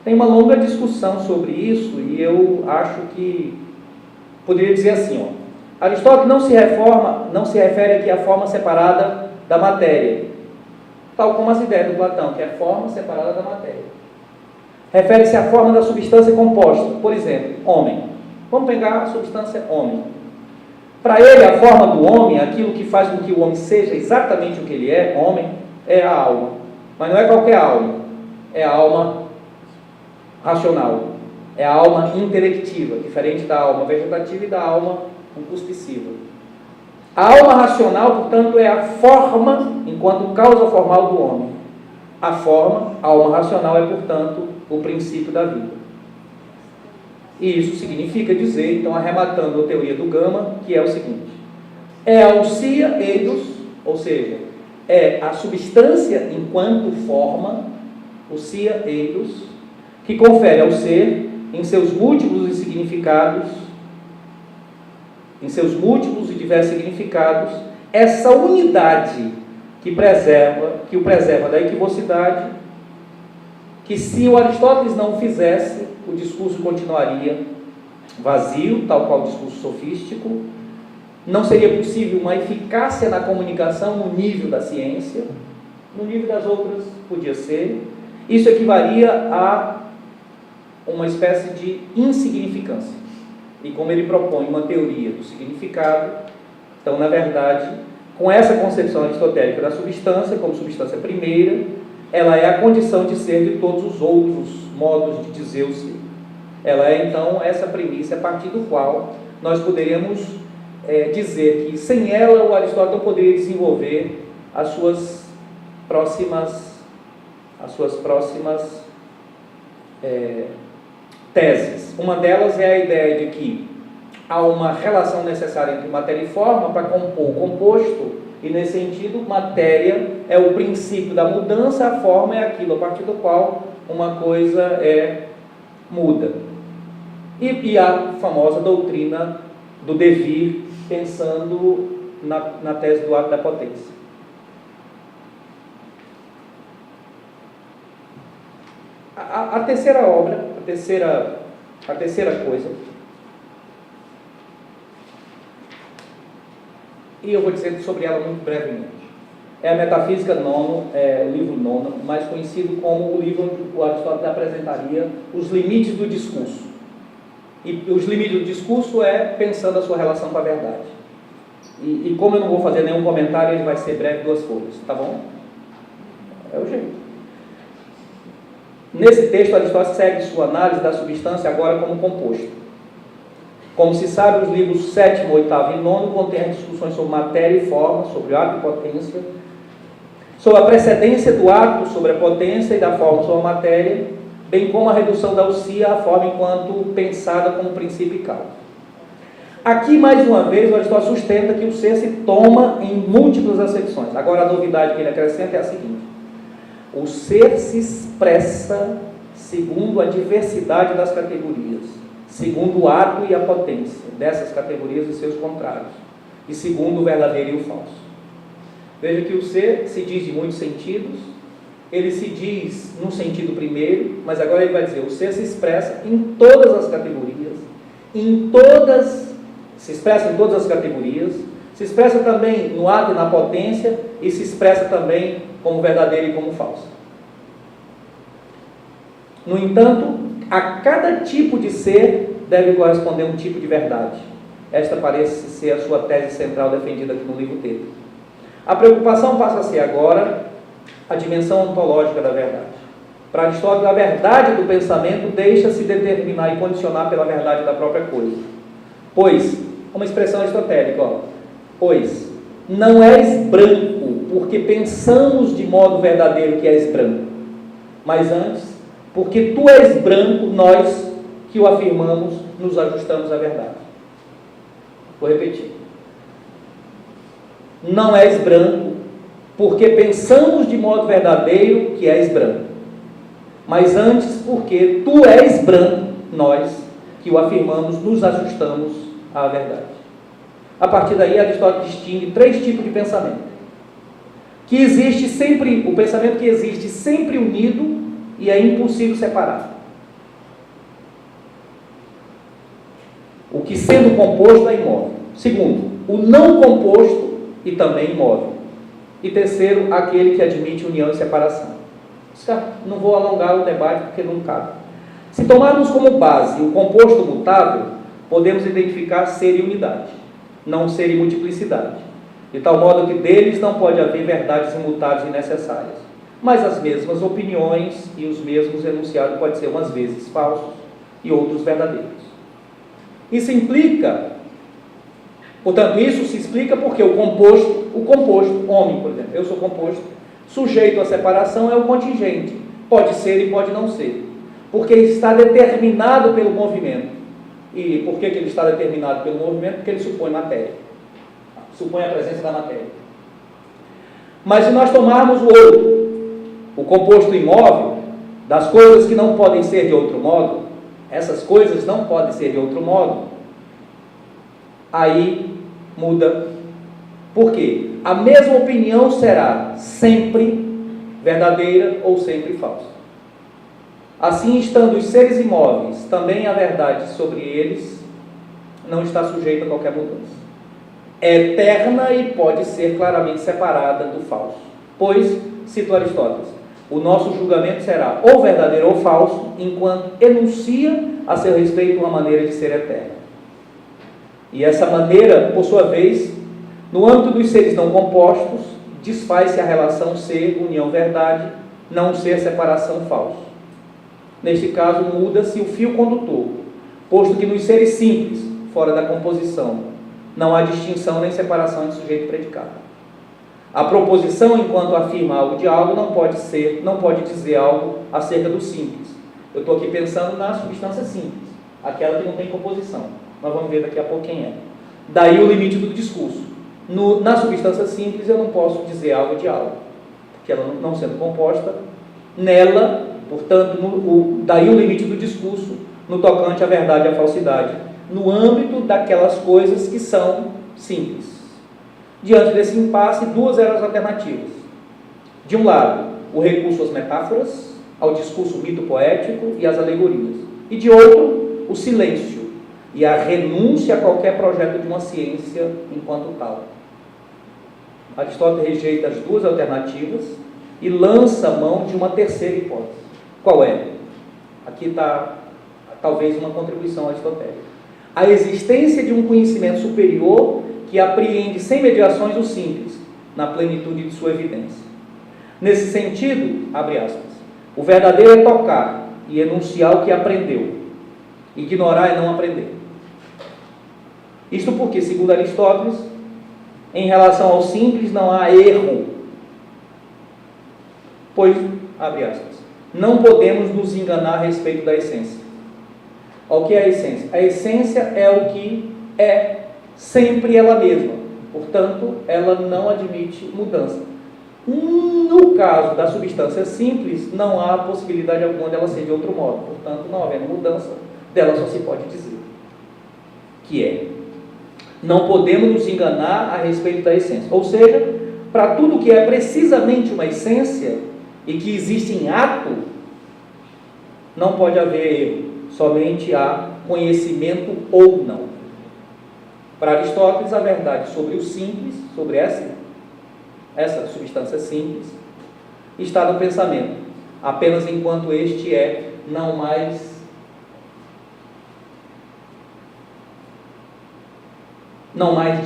Tem uma longa discussão sobre isso e eu acho que poderia dizer assim, Aristóteles não se refere aqui à forma separada da matéria, tal como as ideias do Platão, que é a forma separada da matéria. Refere-se à forma da substância composta, por exemplo, homem. Vamos pegar a substância homem. Para ele, a forma do homem, aquilo que faz com que o homem seja exatamente o que ele é, homem, é a alma. Mas não é qualquer alma, é a alma racional, é a alma intelectiva, diferente da alma vegetativa e da alma concupisciva. A alma racional, portanto, é a forma enquanto causa formal do homem. A forma, a alma racional, é, portanto, o princípio da vida. E isso significa dizer, então, arrematando a teoria do Gama, que é o seguinte: é a ousia eidos, ou seja, é a substância enquanto forma, ousia eidos, que confere ao ser, em seus múltiplos e diversos significados, essa unidade que o preserva da equivocidade, que se o Aristóteles não o fizesse, o discurso continuaria vazio, tal qual o discurso sofístico, não seria possível uma eficácia na comunicação no nível da ciência, no nível das outras podia ser, isso equivalia a uma espécie de insignificância. E como ele propõe uma teoria do significado, então, na verdade, com essa concepção aristotélica da substância, como substância primeira, ela é a condição de ser de todos os outros modos de dizer o ser. Ela é, então, essa premissa a partir do qual nós poderíamos dizer que sem ela o Aristóteles não poderia desenvolver as suas próximas teses. Uma delas é a ideia de que há uma relação necessária entre matéria e forma para compor o composto, e nesse sentido, matéria é o princípio da mudança, a forma é aquilo a partir do qual uma coisa muda. E a famosa doutrina do devir, pensando na tese do ato da potência. A terceira obra, a terceira coisa, e eu vou dizer sobre ela muito brevemente, é a Metafísica Nono, o livro nono, mais conhecido como o livro onde o Aristóteles apresentaria os limites do discurso. E os limites do discurso pensando a sua relação com a verdade. E como eu não vou fazer nenhum comentário, ele vai ser breve, 2 folhas, tá bom? É o jeito. Nesse texto, Aristóteles segue sua análise da substância agora como composto. Como se sabe, os livros 7º, 8º e 9º contêm discussões sobre matéria e forma, sobre ato e potência, sobre a precedência do ato sobre a potência e da forma sobre a matéria, bem como a redução da ousia à forma enquanto pensada como princípio e causa. Aqui, mais uma vez, o Aristóteles sustenta que o ser se toma em múltiplas acepções. Agora, a novidade que ele acrescenta é a seguinte: o ser se expressa segundo a diversidade das categorias, segundo o ato e a potência dessas categorias e seus contrários, e segundo o verdadeiro e o falso. Veja que o ser se diz de muitos sentidos, ele se diz no sentido primeiro, mas agora ele vai dizer, o ser se expressa em todas as categorias, se expressa em todas as categorias, se expressa também no ato e na potência, e se expressa também como verdadeiro e como falso. No entanto, a cada tipo de ser deve corresponder um tipo de verdade. Esta parece ser a sua tese central defendida aqui no livro dele. A preocupação passa a ser agora a dimensão ontológica da verdade. Para Aristóteles, a verdade do pensamento deixa-se determinar e condicionar pela verdade da própria coisa. Pois, uma expressão aristotélica, pois, não és branco porque pensamos de modo verdadeiro que és branco, mas antes, porque tu és branco, nós que o afirmamos, nos ajustamos à verdade. Vou repetir. Não és branco, porque pensamos de modo verdadeiro que és branco, mas antes, porque tu és branco, nós que o afirmamos, nos ajustamos à verdade. A partir daí, Aristóteles distingue 3 tipos de pensamento. Que existe sempre, o pensamento que existe sempre unido e é impossível separar. O que sendo composto é imóvel. Segundo, o não composto e também imóvel. E terceiro, aquele que admite união e separação. Não vou alongar o debate porque não cabe. Se tomarmos como base o composto mutável, podemos identificar ser e unidade, não ser e multiplicidade, de tal modo que deles não pode haver verdades imutáveis e necessárias, mas as mesmas opiniões e os mesmos enunciados podem ser umas vezes falsos e outros verdadeiros. Isso implica, portanto, isso se explica porque o composto, homem, por exemplo, eu sou composto, sujeito à separação é o contingente, pode ser e pode não ser, porque está determinado pelo movimento. E por que ele está determinado pelo movimento? Porque ele supõe matéria, supõe a presença da matéria. Mas se nós tomarmos o outro, o composto imóvel, das coisas que não podem ser de outro modo, essas coisas não podem ser de outro modo, aí muda. Por quê? A mesma opinião será sempre verdadeira ou sempre falsa. Assim, estando os seres imóveis, também a verdade sobre eles não está sujeita a qualquer mudança. É eterna e pode ser claramente separada do falso. Pois, cito Aristóteles, o nosso julgamento será ou verdadeiro ou falso, enquanto enuncia a seu respeito uma maneira de ser eterna. E essa maneira, por sua vez, no âmbito dos seres não compostos, desfaz-se a relação ser, união, verdade, não ser, separação, falso. Neste caso, muda-se o fio condutor, posto que nos seres simples, fora da composição. Não há distinção nem separação entre sujeito e predicado. A proposição, enquanto afirma algo de algo, não pode dizer algo acerca do simples. Eu estou aqui pensando na substância simples, aquela que não tem composição. Nós vamos ver daqui a pouco quem é. Daí o limite do discurso. Na substância simples eu não posso dizer algo de algo, porque ela não sendo composta, nela, portanto, daí o limite do discurso no tocante à verdade e à falsidade, no âmbito daquelas coisas que são simples. Diante desse impasse, duas eram as alternativas. De um lado, o recurso às metáforas, ao discurso mito-poético e às alegorias. E de outro, o silêncio e a renúncia a qualquer projeto de uma ciência enquanto tal. Aristóteles rejeita as duas alternativas e lança mão de uma terceira hipótese. Qual é? Aqui está talvez uma contribuição aristotélica. A existência de um conhecimento superior que apreende sem mediações o simples, na plenitude de sua evidência. Nesse sentido, abre aspas, o verdadeiro é tocar e enunciar o que aprendeu. Ignorar é não aprender. Isto porque, segundo Aristóteles, em relação ao simples não há erro, pois, abre aspas, não podemos nos enganar a respeito da essência. O que é a essência? A essência é o que é sempre ela mesma, portanto, ela não admite mudança. No caso da substância simples, não há possibilidade alguma dela ser de outro modo, portanto, não havendo mudança, dela só se pode dizer que é. Não podemos nos enganar a respeito da essência, ou seja, para tudo que é precisamente uma essência e que existe em ato, não pode haver erro, somente há conhecimento ou não. Para Aristóteles, a verdade sobre o simples, sobre essa substância simples, está no pensamento, apenas enquanto este é não mais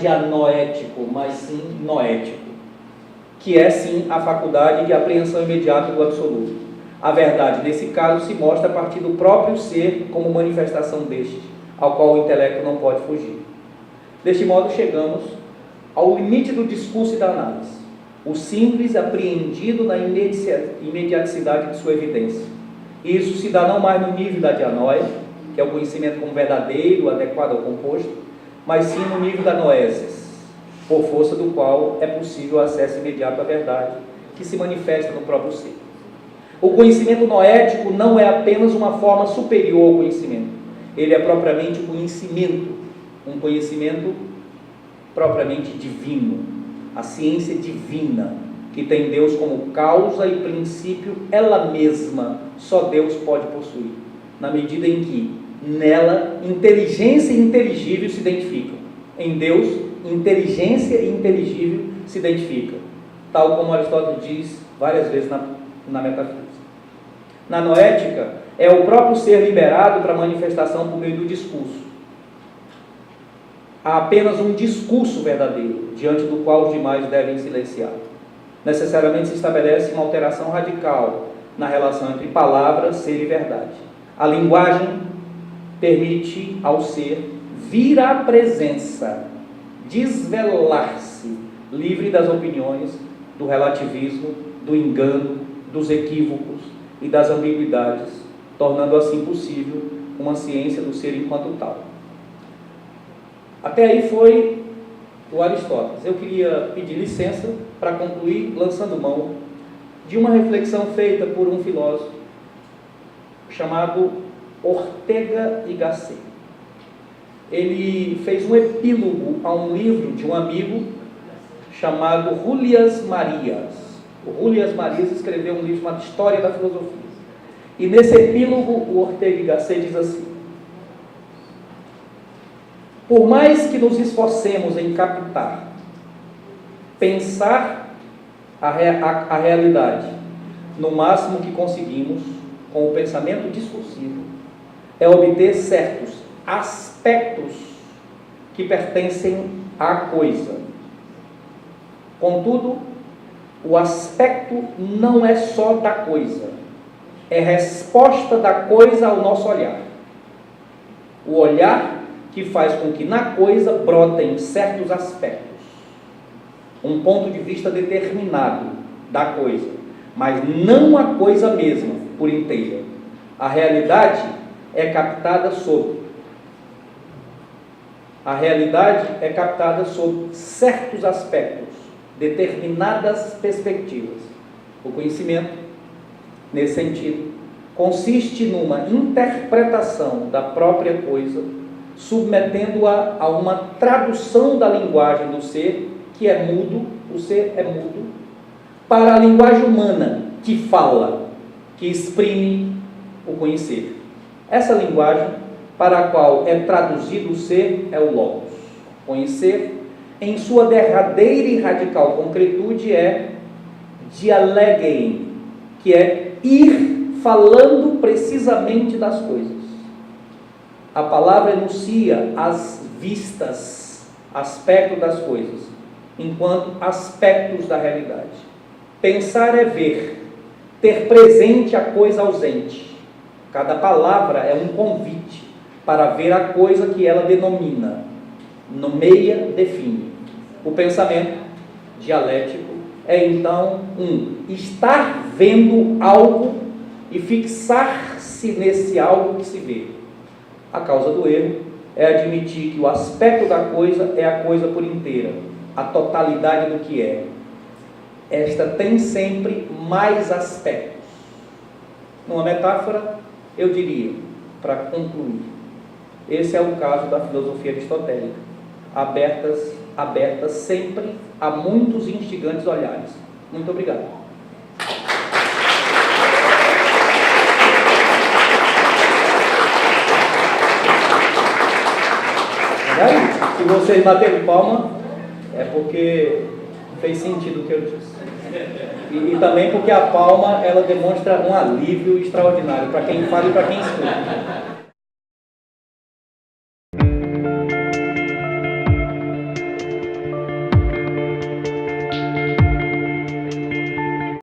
dianoético, mas sim noético, que é sim a faculdade de apreensão imediata do absoluto. A verdade, nesse caso, se mostra a partir do próprio ser como manifestação deste, ao qual o intelecto não pode fugir. Deste modo, chegamos ao limite do discurso e da análise. O simples apreendido na imediaticidade de sua evidência. Isso se dá não mais no nível da dianóia, que é o conhecimento como verdadeiro, adequado ao composto, mas sim no nível da noesis, por força do qual é possível o acesso imediato à verdade, que se manifesta no próprio ser. O conhecimento noético não é apenas uma forma superior ao conhecimento, ele é propriamente o conhecimento, um conhecimento propriamente divino, a ciência divina, que tem Deus como causa e princípio, ela mesma, só Deus pode possuir, na medida em que, nela, inteligência e inteligível se identificam. Em Deus, inteligência e inteligível se identificam, tal como Aristóteles diz várias vezes na metafísica. Na noética, é o próprio ser liberado para manifestação por meio do discurso. Há apenas um discurso verdadeiro, diante do qual os demais devem silenciar. Necessariamente se estabelece uma alteração radical na relação entre palavra, ser e verdade. A linguagem permite ao ser vir à presença, desvelar-se, livre das opiniões, do relativismo, do engano, dos equívocos e das ambiguidades, tornando assim possível uma ciência do ser enquanto tal. Até aí foi o Aristóteles. Eu queria pedir licença para concluir lançando mão de uma reflexão feita por um filósofo chamado Ortega y Gasset. Ele fez um epílogo a um livro de um amigo chamado Julias Marias. O Julias Marias escreveu um livro chamado História da Filosofia. E nesse epílogo, o Ortega y Gasset diz assim: por mais que nos esforcemos em captar, pensar a realidade, no máximo que conseguimos, com o pensamento discursivo, é obter certos aspectos que pertencem à coisa. Contudo, o aspecto não é só da coisa, é resposta da coisa ao nosso olhar. O olhar que faz com que na coisa brotem certos aspectos, um ponto de vista determinado da coisa, mas não a coisa mesma por inteira. A realidade é captada sob certos aspectos, determinadas perspectivas. O conhecimento, nesse sentido, consiste numa interpretação da própria coisa, submetendo-a a uma tradução da linguagem do ser, que é mudo, o ser é mudo, para a linguagem humana, que fala, que exprime o conhecer. Essa linguagem para a qual é traduzido o ser é o Logos. Conhecer, em sua derradeira e radical concretude, é dialegein, que é ir falando precisamente das coisas. A palavra enuncia as vistas, aspecto das coisas, enquanto aspectos da realidade. Pensar é ver, ter presente a coisa ausente. Cada palavra é um convite para ver a coisa que ela denomina, nomeia, define. O pensamento dialético é então estar vendo algo e fixar-se nesse algo que se vê. A causa do erro é admitir que o aspecto da coisa é a coisa por inteira, a totalidade do que é. Esta tem sempre mais aspectos. Numa metáfora, eu diria, para concluir, esse é o caso da filosofia aristotélica, aberta sempre a muitos instigantes olhares. Muito obrigado. Se vocês baterem palma, é porque fez sentido o que eu disse. E também porque a palma, ela demonstra um alívio extraordinário para quem fala e para quem escuta.